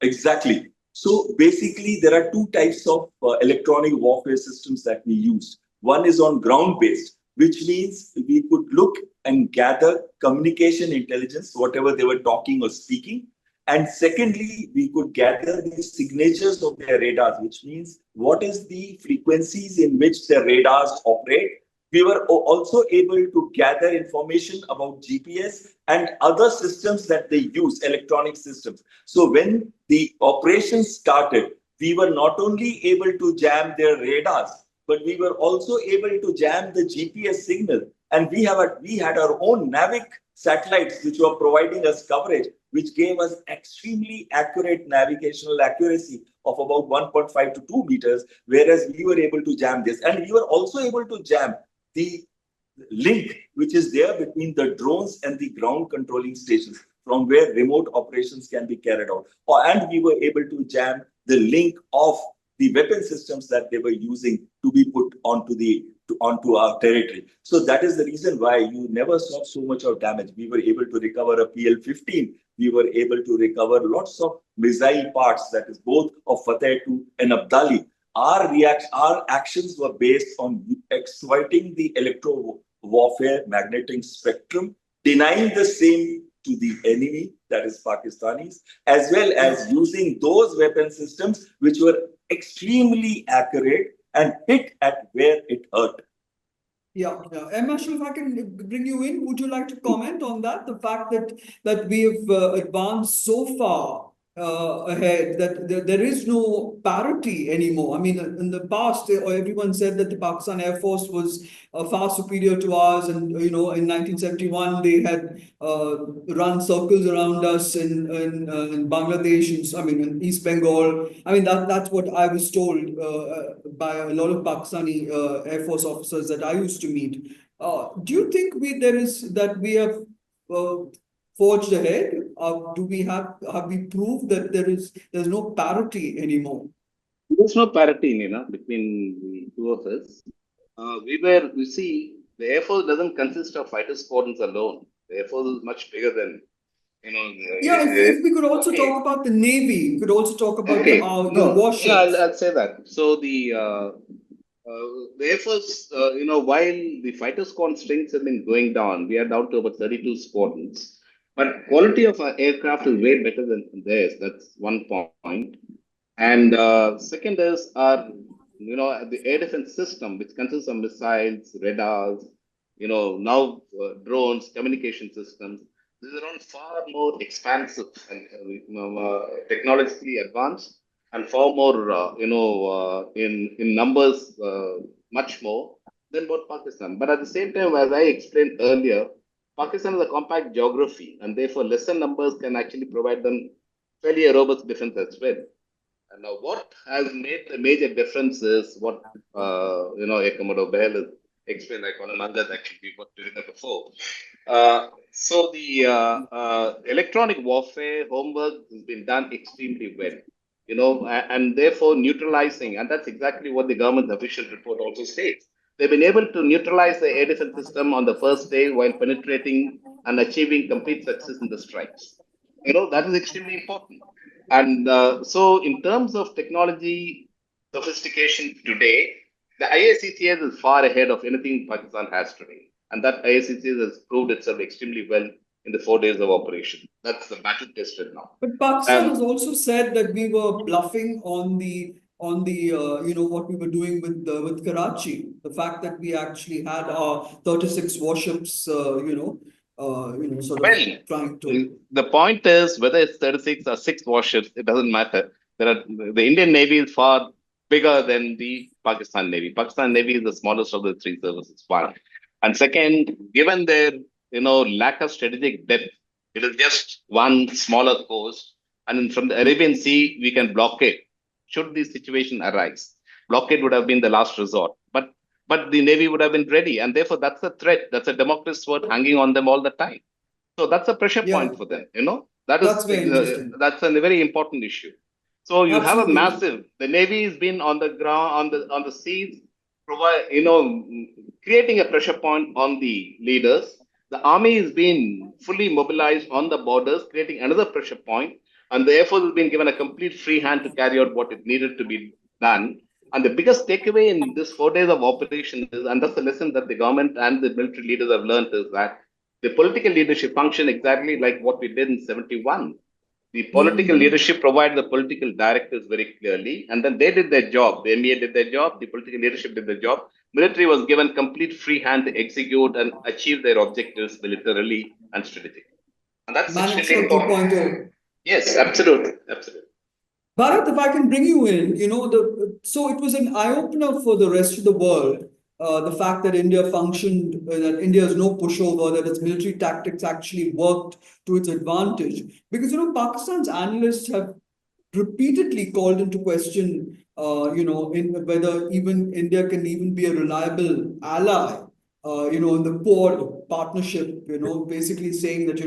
Exactly. So basically, there are two types of electronic warfare systems that we use. One is on ground based, which means we could look and gather communication intelligence, whatever they were talking or speaking. And secondly, we could gather the signatures of their radars, which means what is the frequencies in which their radars operate. We were also able to gather information about GPS and other systems that they use, electronic systems. So when the operation started, we were not only able to jam their radars, but we were also able to jam the GPS signal. And we had our own NAVIC satellites which were providing us coverage, which gave us extremely accurate navigational accuracy of about 1.5 to 2 meters, whereas we were able to jam this. And we were also able to jam the link which is there between the drones and the ground controlling stations from where remote operations can be carried out. And we were able to jam the link of the weapon systems that they were using to be put onto our territory. So that is the reason why you never saw so much of damage. We were able to recover a PL-15. We were able to recover lots of missile parts, that is both of Fateh 2 and Abdali. Our actions were based on exploiting the electro warfare magnetic spectrum, denying the same to the enemy, that is Pakistanis, as well as using those weapon systems which were extremely accurate and hit at where it hurt. Yeah. Marshal, if I can bring you in, would you like to comment on that? The fact that we have advanced so far ahead that there is no parity anymore. I mean, in the past, everyone said that the Pakistan Air Force was far superior to ours, and in 1971 they had run circles around us in Bangladesh, in East Bengal. I mean, that's what I was told by a lot of Pakistani Air Force officers that I used to meet. Do you think we have forged ahead? Have we proved that there's no parity anymore? There's no parity, Neena, between the two of us. You see, the Air Force doesn't consist of fighter squadrons alone. The Air Force is much bigger than, if we could also talk about the Navy, we could also talk about the warships. I'll say that. So the Air Force, while the fighter squadron strengths have been going down, we are down to about 32 squadrons. But quality of our aircraft is way better than theirs. That's one point. And second is the air defense system, which consists of missiles, radars, now drones, communication systems. These are all far more expansive and technologically advanced, and far more, in numbers, much more than what Pakistan. But at the same time, as I explained earlier, Pakistan is a compact geography, and therefore lesser numbers can actually provide them fairly a robust defense as well. And now, what has made the major difference is what Commodore Bahal has explained. Like Colonel Angad actually we worked doing that before. So the electronic warfare homework has been done extremely well. And therefore neutralizing, and that's exactly what the government's official report also states. They've been able to neutralize the air defense system on the first day while penetrating and achieving complete success in the strikes. That is extremely important. And so in terms of technology sophistication today, the IACCS is far ahead of anything Pakistan has today. And that IACCS has proved itself extremely well in the 4 days of operation. That's the battle tested now. But Pakistan has also said that we were bluffing on the what we were doing with Karachi. The fact that we actually had our 36 warships, trying to. The point is whether it's 36 or 6 warships, it doesn't matter. The Indian Navy is far bigger than the Pakistan Navy. Pakistan Navy is the smallest of the three services. One, and second, given their lack of strategic depth, it is just one smaller coast, and from the Arabian Sea we can blockade should this situation arise. Blockade would have been the last resort. But but the Navy would have been ready. And therefore, that's a threat. That's a Damocles sword hanging on them all the time. So that's a pressure Yeah, point for them. That is that's very interesting. that's a very important issue. So you have a Absolutely. massive. The Navy has been on the ground, on the seas, provide creating a pressure point on the leaders. The army has been fully mobilized on the borders, creating another pressure point, and the Air Force has been given a complete free hand to carry out what it needed to be done. And the biggest takeaway in this 4 days of operation is, and that's the lesson that the government and the military leaders have learned, is that the political leadership function exactly like what we did in 71. The political Hmm. leadership provided the political directives very clearly, and then they did their job. The MEA did their job, the political leadership did their job. Military was given complete free hand to execute and achieve their objectives militarily and strategically. And that's extremely Management important. 2.0. Yes, absolutely. Absolutely. Bharat, if I can bring you in, so it was an eye-opener for the rest of the world. The fact that India functioned, that India is no pushover, that its military tactics actually worked to its advantage. Because, Pakistan's analysts have repeatedly called into question, in whether even India can even be a reliable ally, in the Quad partnership, basically saying that,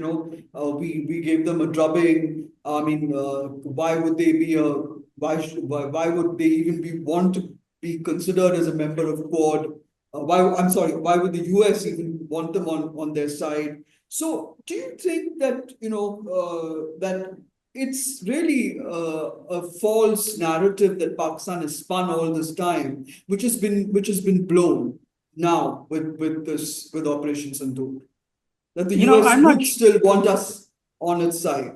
we gave them a drubbing. I mean, why would they be why would they even want to be considered as a member of Quad? I'm sorry, why would the US even want them on their side? So, do you think that, that it's really a false narrative that Pakistan has spun all this time, which has been blown now with Operation Sindoor, that the US I'm not. would still want us on its side?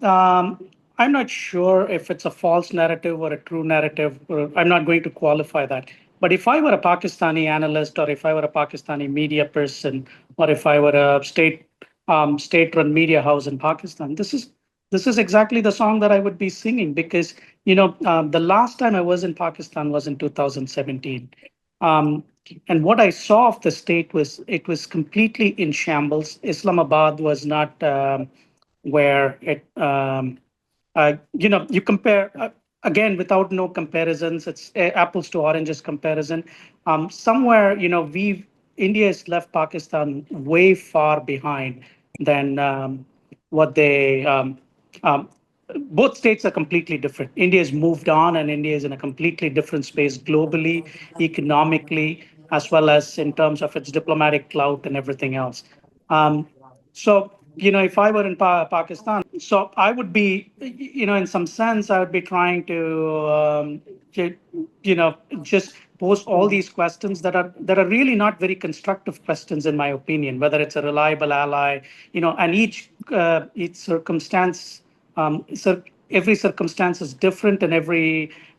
Um, I'm not sure if it's a false narrative or a true narrative. I'm not going to qualify that. But if I were a Pakistani analyst, or if I were a Pakistani media person, or if I were a state-run media house in Pakistan, this is exactly the song that I would be singing, because the last time I was in Pakistan was in 2017. Um, and what I saw of the state was, it was completely in shambles. Islamabad was not where it you compare, again, without no comparisons, it's apples to oranges comparison. Somewhere, we've India has left Pakistan way far behind than what they both states are completely different. India has moved on, and India is in a completely different space globally, economically, as well as in terms of its diplomatic clout and everything else. So, if I were in Pakistan, I would be, in some sense, I would be trying to, ju- just pose all these questions that are really not very constructive questions, in my opinion. Whether it's a reliable ally, and each circumstance, every circumstance is different, and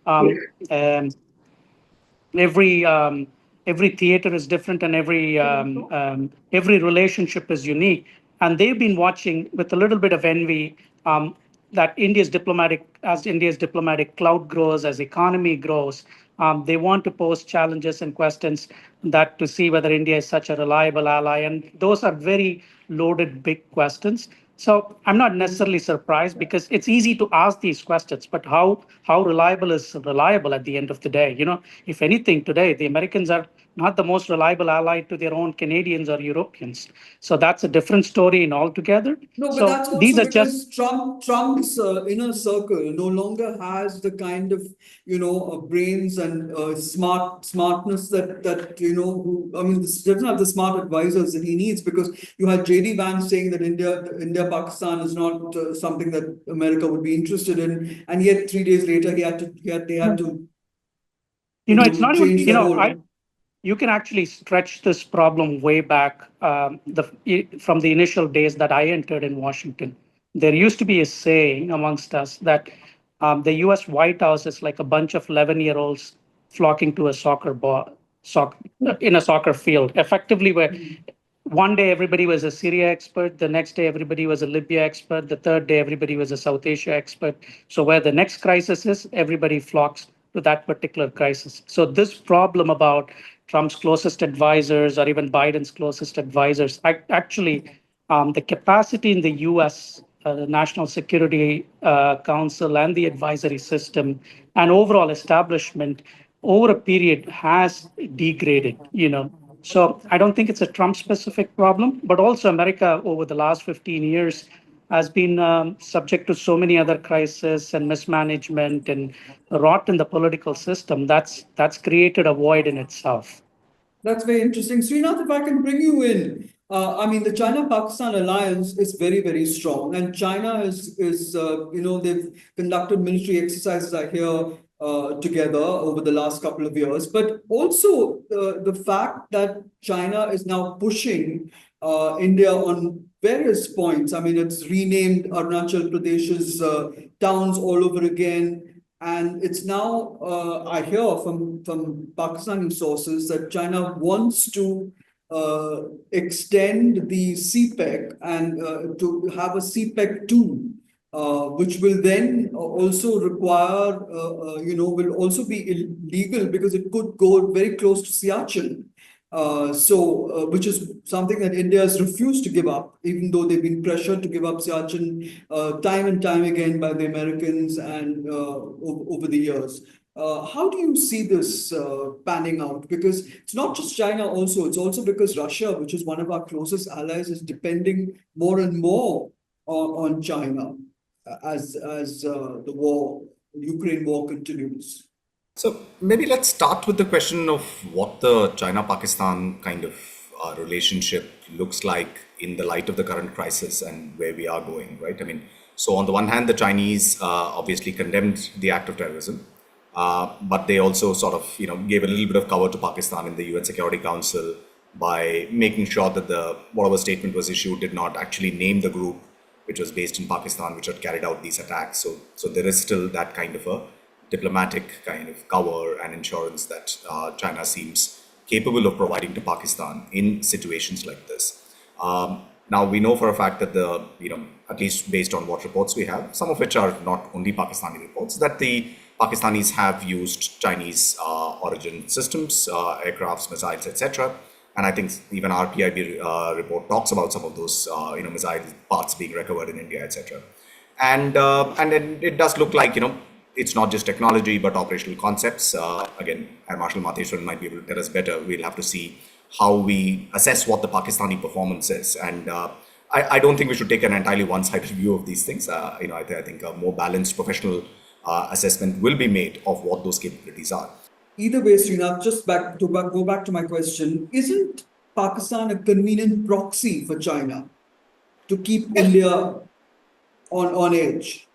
um, every every theater is different, and every relationship is unique. And they've been watching with a little bit of envy, that India's diplomatic clout grows, as economy grows. They want to pose challenges and questions, that to see whether India is such a reliable ally, and those are very loaded, big questions. So I'm not necessarily surprised, because it's easy to ask these questions, but how reliable is reliable at the end of the day? If anything, today the Americans are not the most reliable ally to their own Canadians or Europeans. So that's a different story in altogether. No, but So that's these also are just. because Trump's inner circle no longer has the kind of brains and smartness that I mean, this doesn't have the smart advisors that he needs, because you had JD Vance saying that India Pakistan is not something that America would be interested in, and yet 3 days later they had to It's not even, change their whole. you can actually stretch this problem way back, from the initial days that I entered in Washington. There used to be a saying amongst us that the US White House is like a bunch of 11-year-olds flocking to a in a soccer field, effectively, where one day everybody was a Syria expert, the next day everybody was a Libya expert, the third day everybody was a South Asia expert. So where the next crisis is, everybody flocks to that particular crisis. So this problem about Trump's closest advisors, or even Biden's closest advisors, actually, the capacity in the US, the National Security Council, and the advisory system and overall establishment over a period has degraded, So I don't think it's a Trump specific problem, but also America over the last 15 years has been subject to so many other crises and mismanagement and rot in the political system. That's created a void in itself. That's very interesting. Srinath, if I can bring you in, I mean, the China-Pakistan alliance is very, very strong, and China they've conducted military exercises, I hear, together over the last couple of years. But also the fact that China is now pushing India on various points. I mean, it's renamed Arunachal Pradesh's towns all over again. And it's now, I hear from Pakistani sources that China wants to extend the CPEC and to have a CPEC 2, which will then also require, will also be illegal because it could go very close to Siachen. Which is something that India has refused to give up, even though they've been pressured to give up Siachen time and time again by the Americans and over the years. How do you see this panning out? Because it's not just China also, it's also because Russia, which is one of our closest allies, is depending more and more on China as the Ukraine war continues. So maybe let's start with the question of what the China-Pakistan kind of relationship looks like in the light of the current crisis and where we are going, right? I mean, so on the one hand, the Chinese obviously condemned the act of terrorism, but they also sort of, gave a little bit of cover to Pakistan in the UN Security Council by making sure that whatever statement was issued did not actually name the group which was based in Pakistan, which had carried out these attacks. So there is still that kind of a diplomatic kind of cover and insurance that China seems capable of providing to Pakistan in situations like this. Now we know for a fact that at least based on what reports we have, some of which are not only Pakistani reports, that the Pakistanis have used Chinese origin systems, aircrafts, missiles, etc. And I think even our PIB report talks about some of those missile parts being recovered in India, etc. And then it does look like it's not just technology, but operational concepts. Again, Marshal Matheswaran might be able to tell us better. We'll have to see how we assess what the Pakistani performance is. And I don't think we should take an entirely one-sided view of these things. I think a more balanced professional assessment will be made of what those capabilities are. Either way, Srinath, go back to my question. Isn't Pakistan a convenient proxy for China to keep India on edge?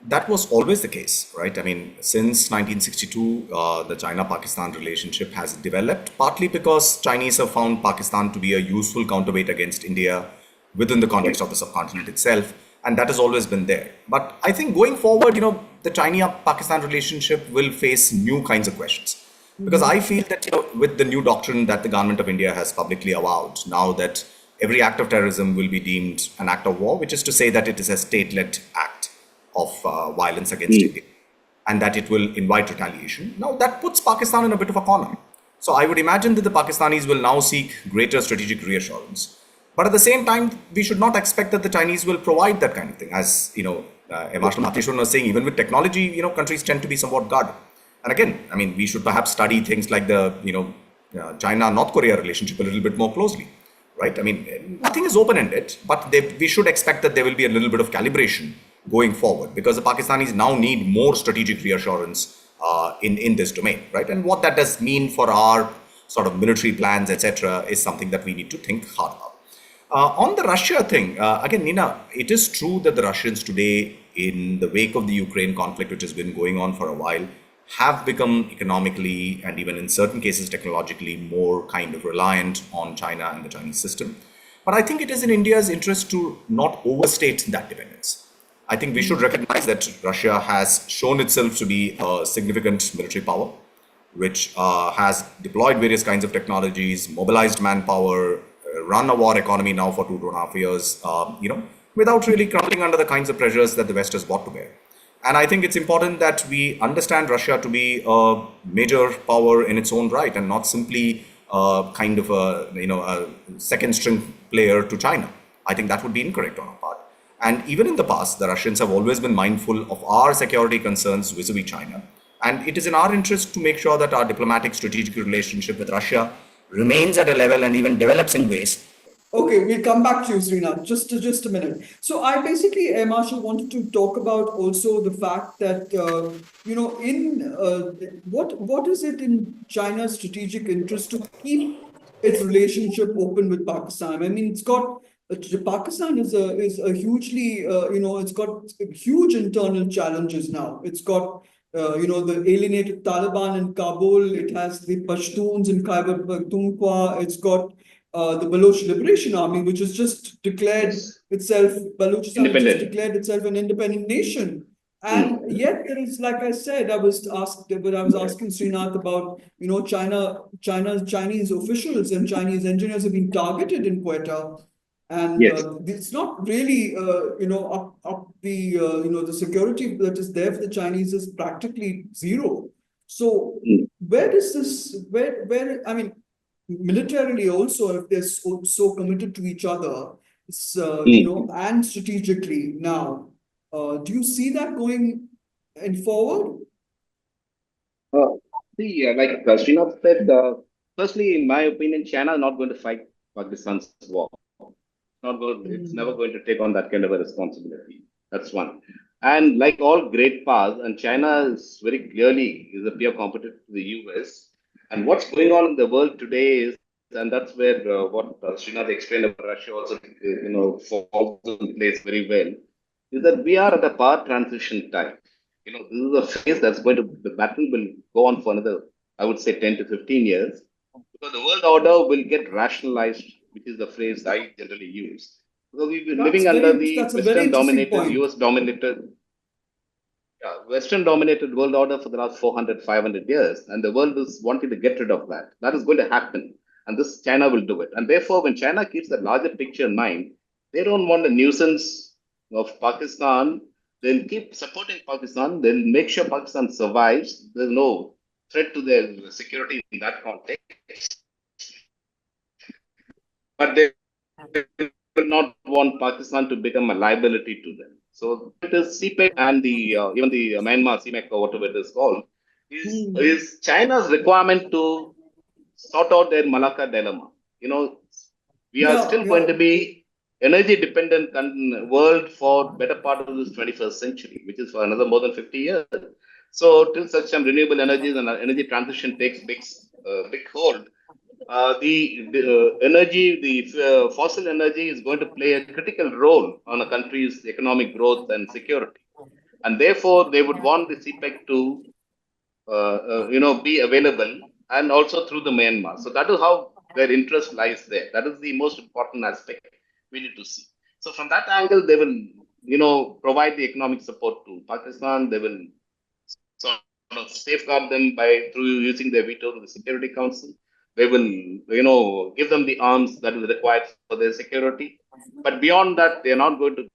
That was always the case, right? I mean, since 1962, the China-Pakistan relationship has developed, partly because Chinese have found Pakistan to be a useful counterweight against India within the context of the subcontinent itself, and that has always been there. But I think going forward, the China-Pakistan relationship will face new kinds of questions. Because I feel that, with the new doctrine that the government of India has publicly avowed, now that every act of terrorism will be deemed an act of war, which is to say that it is a state-led act of violence against India, and that it will invite retaliation. Now that puts Pakistan in a bit of a corner. So I would imagine that the Pakistanis will now seek greater strategic reassurance. But at the same time, we should not expect that the Chinese will provide that kind of thing. As Marshal Matheswaran was saying, even with technology, countries tend to be somewhat guarded. And again, I mean, we should perhaps study things like the China-North Korea relationship a little bit more closely, right? I mean, nothing is open-ended, but we should expect that there will be a little bit of calibration going forward, because the Pakistanis now need more strategic reassurance in this domain, right? And what that does mean for our sort of military plans, etc., is something that we need to think hard about. On the Russia thing, again, Neena, it is true that the Russians today, in the wake of the Ukraine conflict, which has been going on for a while, have become economically and even in certain cases technologically more kind of reliant on China and the Chinese system. But I think it is in India's interest to not overstate that dependence. I think we should recognize that Russia has shown itself to be a significant military power, which has deployed various kinds of technologies, mobilized manpower, run a war economy now for 2.5 years, without really crumbling under the kinds of pressures that the West has brought to bear. And I think it's important that we understand Russia to be a major power in its own right and not simply kind of a second string player to China. I think that would be incorrect on our part. And even in the past, the Russians have always been mindful of our security concerns vis-a-vis China. And it is in our interest to make sure that our diplomatic strategic relationship with Russia remains at a level and even develops in ways. Okay, we'll come back to you, Srinath. Just a minute. So I basically, Marshall, wanted to talk about also the fact that what is it in China's strategic interest to keep its relationship open with Pakistan? I mean, it's got Pakistan is a hugely it's got huge internal challenges now. It's got the alienated Taliban in Kabul. It has the Pashtuns in Khyber Pakhtunkhwa. It's got the Baloch Liberation Army, which has just declared itself, Balochistan has just declared itself an independent nation. And yet there is, like I said, I was asking Srinath about, Chinese officials and Chinese engineers have been targeted in Quetta. And it's not really, up the security that is there for the Chinese is practically zero. So where does this, I mean, militarily also, if they're so committed to each other, and strategically now, do you see that going in forward? Like Srinath said, firstly, in my opinion, China is not going to fight Pakistan's war. It's never going to take on that kind of a responsibility. That's one. And like all great powers, and China is very clearly is a peer competitor to the US. And what's going on in the world today is, and that's where what Srinath explained about Russia also, falls in place very well, is that we are at a power transition time. This is a phase the battle will go on for another, I would say, 10 to 15 years, because the world order will get rationalized, which is the phrase I generally use. Because we've been living under the Western-dominated, US-dominated, Western-dominated world order for the last 400, 500 years, and the world is wanting to get rid of that. That is going to happen, and this China will do it. And therefore, when China keeps the larger picture in mind, they don't want the nuisance of Pakistan. They'll keep supporting Pakistan. They'll make sure Pakistan survives. There's no threat to their security in that context. But they will not want Pakistan to become a liability to them. So it is CPEC and even the Myanmar CMEC or whatever it is called is China's requirement to sort out their Malacca dilemma. We are still going to be energy dependent world for better part of this 21st century, which is for another more than 50 years. So till such time renewable energies and energy transition takes big hold, the fossil energy is going to play a critical role on a country's economic growth and security. And therefore, they would want the CPEC to, be available, and also through the Myanmar. So that is how their interest lies there. That is the most important aspect we need to see. So from that angle, they will, provide the economic support to Pakistan. They will sort of safeguard them through using their veto to the Security Council. They will, give them the arms that is required for their security. But beyond that, they are not going to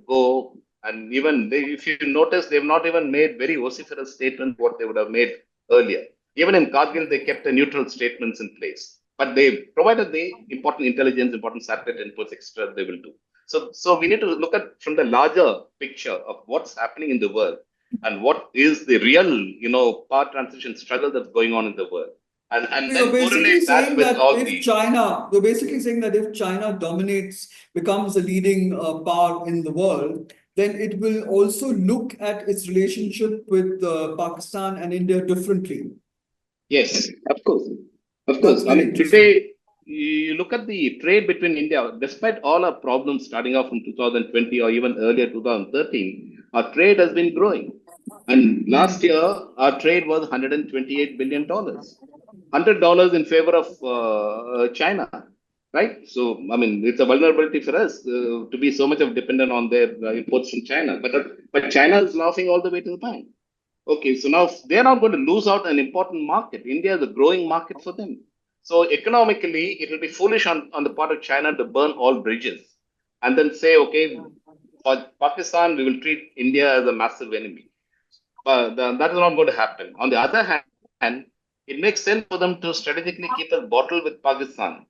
go. And even if you notice, they have not even made very vociferous statements what they would have made earlier. Even in Kargil, they kept the neutral statements in place. But they provided the important intelligence, important satellite inputs, extra they will do. So we need to look at from the larger picture of what's happening in the world and what is the real, power transition struggle that's going on in the world. And then correlate that with all these. You're basically saying that if China becomes the leading power in the world, then it will also look at its relationship with Pakistan and India differently. Yes, of course. Of course. I mean, today, you look at the trade between India, despite all our problems starting off from 2020 or even earlier 2013, our trade has been growing. And last year, our trade was $128 billion. $100 in favor of China, right? So, I mean, it's a vulnerability for us to be so much of dependent on their imports from China. But China is laughing all the way to the bank. Okay, so now they're not going to lose out an important market. India is a growing market for them. So economically, it will be foolish on the part of China to burn all bridges and then say, okay, for Pakistan, we will treat India as a massive enemy. But that is not going to happen. On the other hand, it makes sense for them to strategically keep a bottle with Pakistan.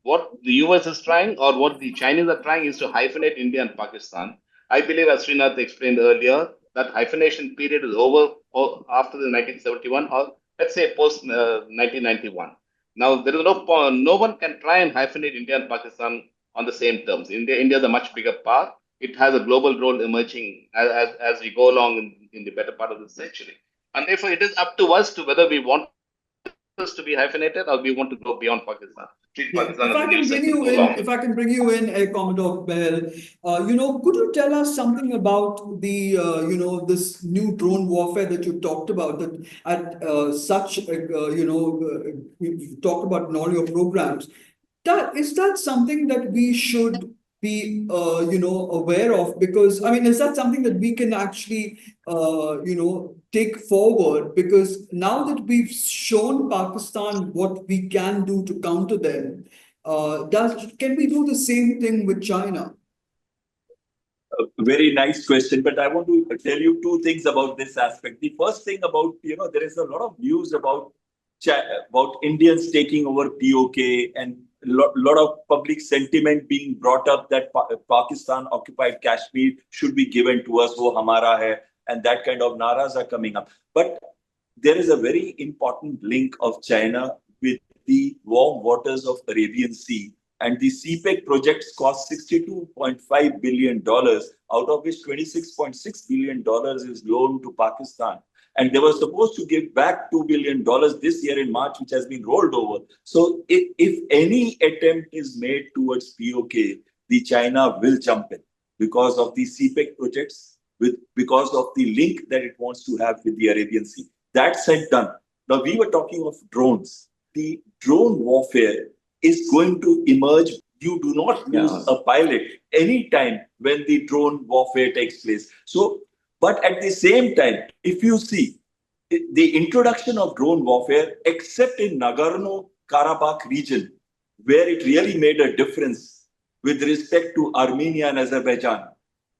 What the US is trying or what the Chinese are trying is to hyphenate India and Pakistan. I believe, as Srinath explained earlier, that hyphenation period is over or after the 1971, or let's say post 1991. Now there is no one can try and hyphenate India and Pakistan on the same terms. India is a much bigger power. It has a global role emerging as we go along in the better part of the century. And therefore, it is up to us to whether we want us to be hyphenated or we want to go beyond Pakistan. Treat Yeah, Pakistan if as a I can nuisance bring you and go in, along if with I can bring you in, Commodore Bahal, could you tell us something about the, this new drone warfare that you talked about, that at you talked about in all your programs? Is that something that we should be, aware of? Because, I mean, is that something that we can actually, take forward? Because now that we've shown Pakistan what we can do to counter them, can we do the same thing with China? A very nice question, but I want to tell you two things about this aspect. The first thing about, there is a lot of news about Indians taking over POK, and lot of public sentiment being brought up that Pakistan occupied Kashmir should be given to us, wo hamara hai, and that kind of naras are coming up. But there is a very important link of China with the warm waters of Arabian Sea. And the CPEC projects cost $62.5 billion, out of which $26.6 billion is loaned to Pakistan. And they were supposed to give back $2 billion this year in March, which has been rolled over. So if any attempt is made towards POK, the China will jump in because of the CPEC projects, because of the link that it wants to have with the Arabian Sea. That said, done. Now, we were talking of drones. The drone warfare is going to emerge. You do not lose a pilot anytime when the drone warfare takes place. So, but at the same time, if you see the introduction of drone warfare, except in Nagorno-Karabakh region, where it really made a difference with respect to Armenia and Azerbaijan,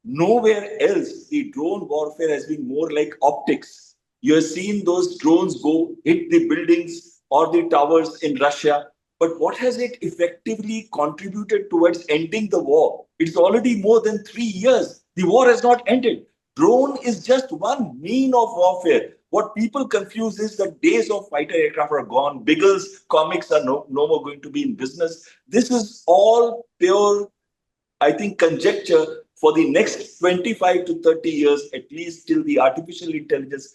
nowhere else the drone warfare has been more like optics. You have seen those drones go hit the buildings or the towers in Russia. But what has it effectively contributed towards ending the war? It's already more than 3 years. The war has not ended. Drone is just one mean of warfare. What people confuse is that days of fighter aircraft are gone. Biggles comics are no more going to be in business. This is all pure, I think, conjecture for the next 25 to 30 years, at least till the artificial intelligence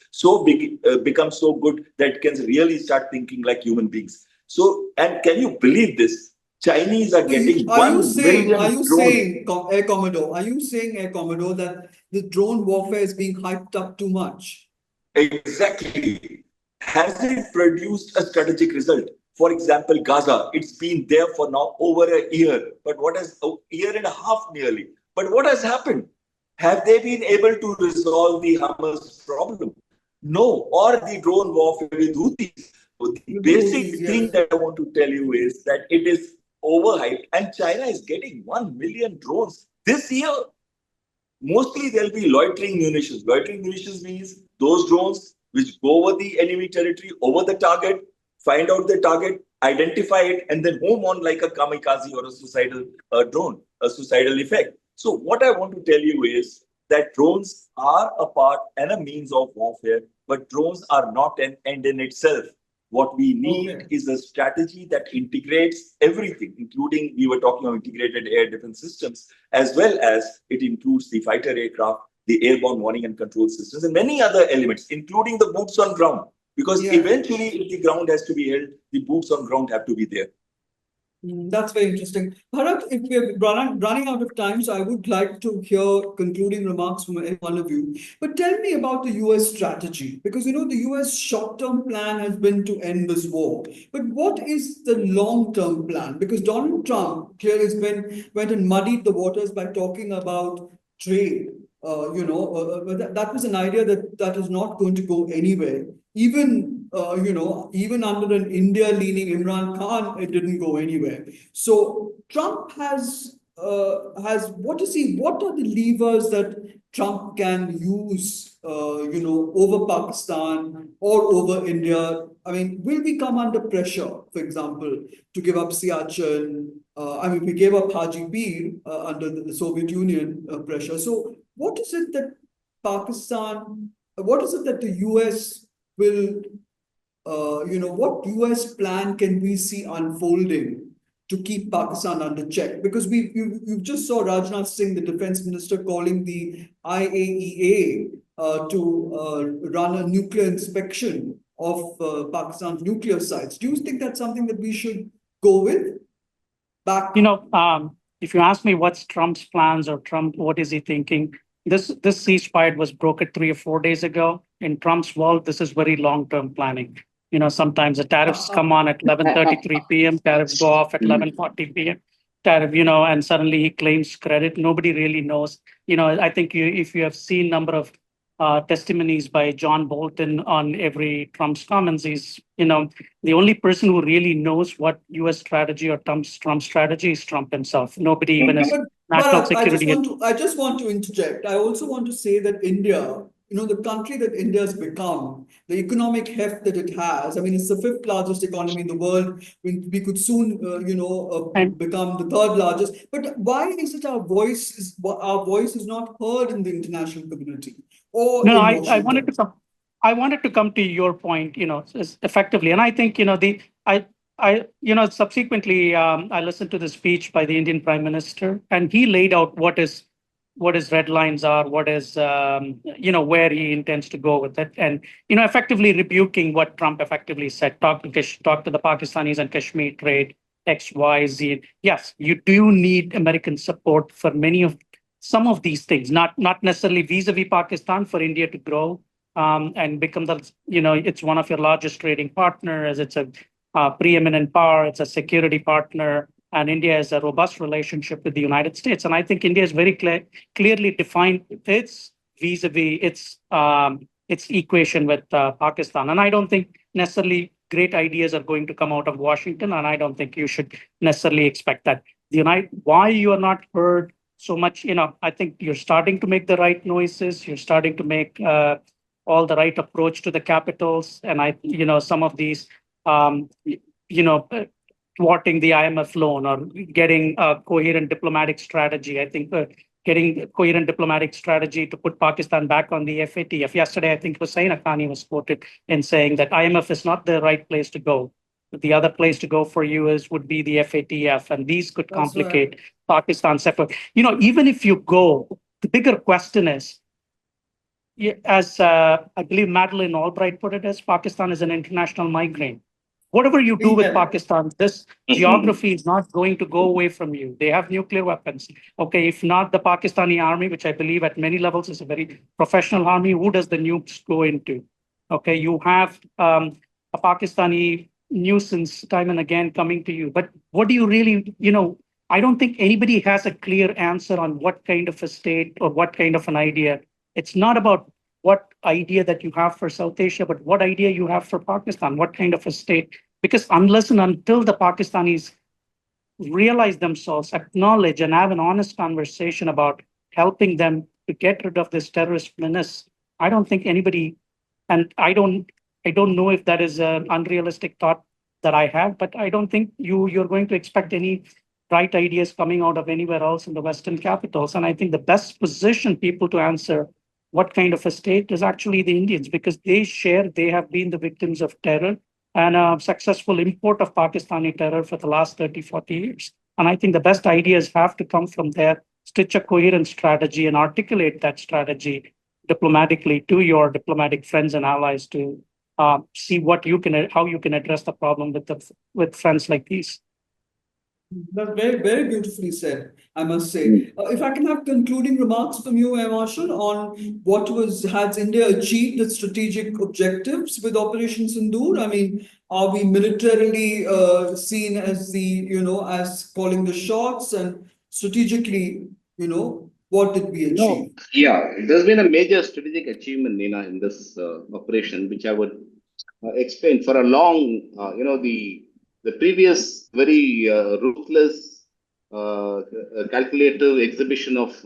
becomes so good that it can really start thinking like human beings. So, and can you believe this? Chinese are getting 1 million drones. Air Commodore, are you saying, Air Commodore, that the drone warfare is being hyped up too much? Exactly. Has it produced a strategic result? For example, Gaza, it's been there for now over a year, but a year and a half nearly. But what has happened? Have they been able to resolve the Hamas problem? No. Or the drone warfare with Houthis. The basic thing that I want to tell you is that it is overhyped, and China is getting 1 million drones this year. Mostly there'll be loitering munitions. Loitering munitions means those drones which go over the enemy territory, over the target, find out the target, identify it, and then home on like a kamikaze or a suicidal drone, a suicidal effect. So what I want to tell you is that drones are a part and a means of warfare, but drones are not an end in itself. What we need is a strategy that integrates everything, including, we were talking about integrated air defense systems, as well as it includes the fighter aircraft, the airborne warning and control systems, and many other elements, including the boots on ground. Because eventually, if the ground has to be held, the boots on ground have to be there. That's very interesting. Bharat, if we're running out of time, so I would like to hear concluding remarks from any one of you. But tell me about the US strategy, because the US short-term plan has been to end this war. But what is the long-term plan? Because Donald Trump clearly went and muddied the waters by talking about trade. That was an idea that is not going to go anywhere. Even even under an India-leaning Imran Khan, it didn't go anywhere. So Trump has what is he? What are the levers that Trump can use, over Pakistan or over India? I mean, will we come under pressure, for example, to give up Siachen? We gave up Haji Pir under the Soviet Union pressure. So what is it that Pakistan, what is it that the US will, what US plan can we see unfolding to keep Pakistan under check? Because you just saw Rajnath Singh, the defense minister, calling the IAEA to run a nuclear inspection of Pakistan's nuclear sites. Do you think that's something that we should go with? Back. If you ask me what's Trump's plans or Trump, what is he thinking? This ceasefire was brokered 3 or 4 days ago. In Trump's world, this is very long-term planning. Sometimes the tariffs come on at 11:33 p.m., tariffs go off at 11:40 p.m. Tariff, and suddenly he claims credit. Nobody really knows. I think if you have seen number of testimonies by John Bolton on every Trump's comments, he's, the only person who really knows what U.S. strategy or Trump's strategy is Trump himself. Nobody even has national security. I just want to interject. I also want to say that India, the country that India has become, the economic heft that it has. I mean, it's the 5th largest economy in the world. We could soon, become the 3rd largest. But why is it our voice is not heard in the international community? No, I wanted to come to your point, effectively, and I think subsequently I listened to the speech by the Indian Prime Minister, and he laid out what his red lines are, what is where he intends to go with it, and effectively rebuking what Trump effectively said. Talk to the Pakistanis and Kashmir trade X, Y, Z. Yes, you do need American support for some of these things, not necessarily vis-a-vis Pakistan, for India to grow and become it's one of your largest trading partners. It's a preeminent power. It's a security partner, and India has a robust relationship with the United States. And I think India has very clearly defined its vis-a-vis its equation with Pakistan. And I don't think necessarily great ideas are going to come out of Washington, and I don't think you should necessarily expect that. Why you are not heard so much, I think you're starting to make the right noises. You're starting to make all the right approach to the capitals. And some of these, thwarting the IMF loan or getting a coherent diplomatic strategy. I think getting a coherent diplomatic strategy to put Pakistan back on the FATF. Yesterday, I think Hussein Haqqani was quoted in saying that IMF is not the right place to go. The other place to go for you would be the FATF, and these could complicate Pakistan's effort. Even if you go, the bigger question is, as I believe Madeleine Albright put it, as Pakistan is an international migraine. Whatever you do with Pakistan, this geography is not going to go away from you. They have nuclear weapons. Okay, if not the Pakistani army, which I believe at many levels is a very professional army, who does the nukes go into? Okay, you have a Pakistani nuisance time and again coming to you. But what do you really, I don't think anybody has a clear answer on what kind of a state or what kind of an idea. It's not about what idea that you have for South Asia, but what idea you have for Pakistan, what kind of a state. Because unless and until the Pakistanis realize themselves, acknowledge and have an honest conversation about helping them to get rid of this terrorist menace, I don't think anybody, and I don't know if that is an unrealistic thought that I have, but I don't think you're going to expect any bright ideas coming out of anywhere else in the Western capitals. And I think the best positioned people to answer what kind of a state is actually the Indians, because they have been the victims of terror and a successful import of Pakistani terror for the last 30, 40 years. And I think the best ideas have to come from there, stitch a coherent strategy and articulate that strategy diplomatically to your diplomatic friends and allies to see how you can address the problem with friends like these. That's very, very beautifully said, I must say. If I can have concluding remarks from you, Marshal, on what has India achieved its strategic objectives with Operation Sindoor? I mean, are we militarily seen as as calling the shots, and strategically, what did we achieve? No. Yeah, there's been a major strategic achievement, Neena, in this operation, which I would explain. For a long, the previous very ruthless, calculative exhibition of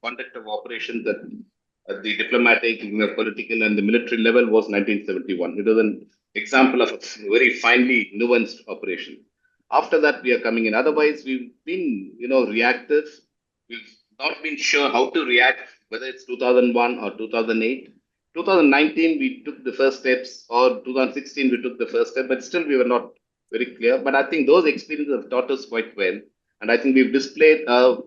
conduct of operations at the diplomatic, political, and the military level was 1971. It was an example of a very finely nuanced operation. After that, we are coming in. Otherwise, we've been reactive. We've not been sure how to react, whether it's 2001 or 2008. 2019, we took the first steps, or 2016, we took the first step, but still we were not very clear. But I think those experiences have taught us quite well. And I think we've displayed a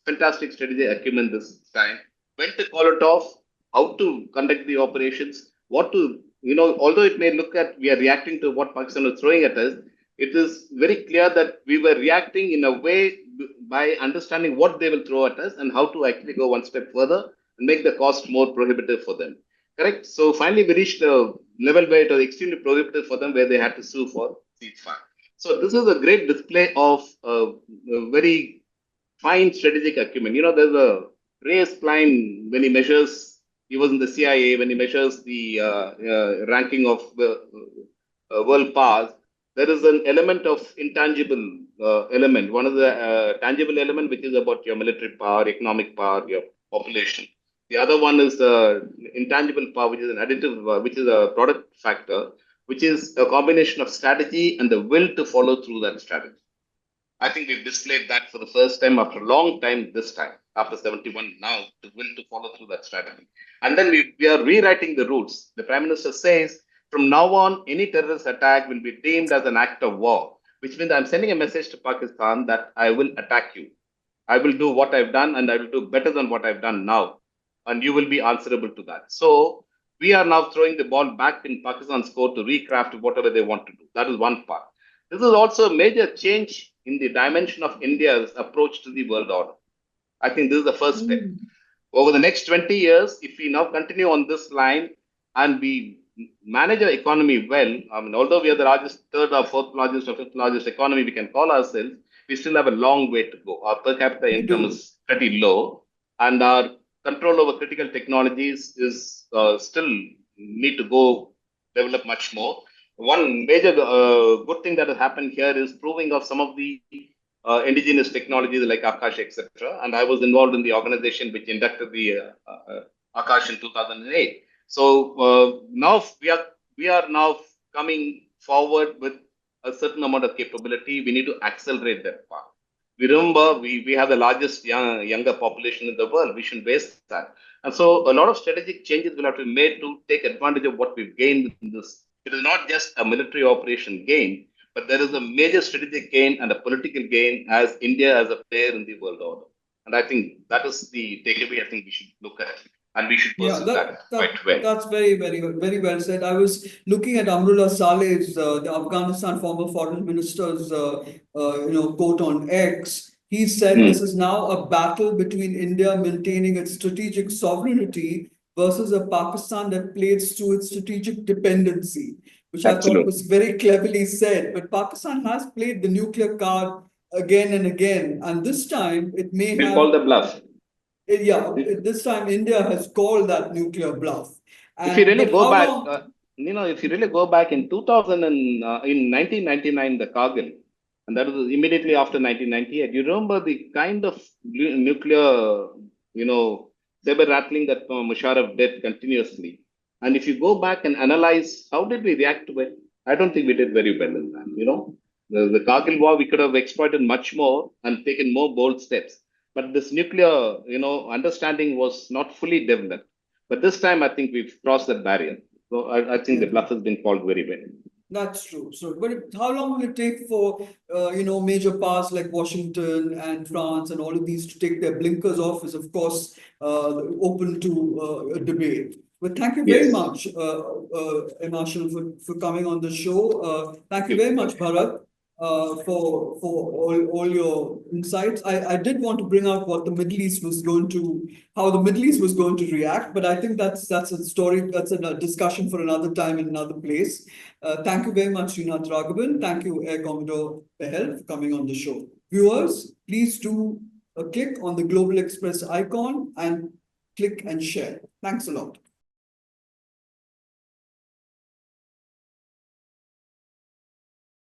fantastic strategy acumen this time. When to call it off, how to conduct the operations, what to, although it may look at we are reacting to what Pakistan was throwing at us, it is very clear that we were reacting in a way by understanding what they will throw at us and how to actually go one step further and make the cost more prohibitive for them. Correct? So finally, we reached a level where it was extremely prohibitive for them, where they had to sue for ceasefire. So this is a great display of a very fine strategic acumen. There's a Reyes Klein when he measures. He was in the CIA when he measures the ranking of world powers. There is an element of intangible element. One of the tangible element, which is about your military power, economic power, your population. The other one is the intangible power, which is an additive, which is a product factor, which is a combination of strategy and the will to follow through that strategy. I think we've displayed that for the first time after a long time this time, after 71 now, the will to follow through that strategy. And then we are rewriting the rules. The Prime Minister says, from now on, any terrorist attack will be deemed as an act of war, which means I'm sending a message to Pakistan that I will attack you. I will do what I've done and I will do better than what I've done now. And you will be answerable to that. So we are now throwing the ball back in Pakistan's court to recraft whatever they want to do. That is one part. This is also a major change in the dimension of India's approach to the world order. I think this is the first step. Over the next 20 years, if we now continue on this line and we manage our economy well, although we are the largest, third or fourth largest or fifth largest economy we can call ourselves, we still have a long way to go. Our per capita income is pretty low, and our control over critical technologies is still need to go develop much more. One major good thing that has happened here is proving of some of the indigenous technologies like Akash, etc. And I was involved in the organization which inducted the Akash in 2008. So now we are now coming forward with a certain amount of capability. We need to accelerate that part. We remember we have the largest younger population in the world. We shouldn't waste that. And so a lot of strategic changes will have to be made to take advantage of what we've gained in this. It is not just a military operation gain, but there is a major strategic gain and a political gain as India as a player in the world order. And I think that is the takeaway I think we should look at. And we should pursue that quite well. That's very, very, very well said. I was looking at Amrullah Saleh's, the Afghanistan former foreign minister's, quote on X. He said this is now a battle between India maintaining its strategic sovereignty versus a Pakistan that plays to its strategic dependency, which I thought was very cleverly said. But Pakistan has played the nuclear card again and again, and this time it may have called the bluff. This time India has called that nuclear bluff. And, if you really go back, if you really go back in 2000 and in 1999, the Kargil, and that was immediately after 1998. You remember the kind of nuclear, saber rattling that Musharraf did continuously. And if you go back and analyze how did we react to it, I don't think we did very well in that. The Kargil war, we could have exploited much more and taken more bold steps. But this nuclear, understanding was not fully developed. But this time, I think we've crossed that barrier. So I think the bluff has been called very well. That's true. So, but how long will it take for, major powers like Washington and France and all of these to take their blinkers off is, of course, open to a debate. But thank you very much, Marshal, for coming on the show. Thank you very much, Bharat. For all your insights. I did want to bring out what the Middle East was going to, how the Middle East was going to react, but I think that's a story, that's a discussion for another time in another place. Thank you very much, Srinath Raghavan. Thank you, Air Commodore Bahal, for coming on the show. Viewers, please do click on the Global Express icon and click and share. Thanks a lot.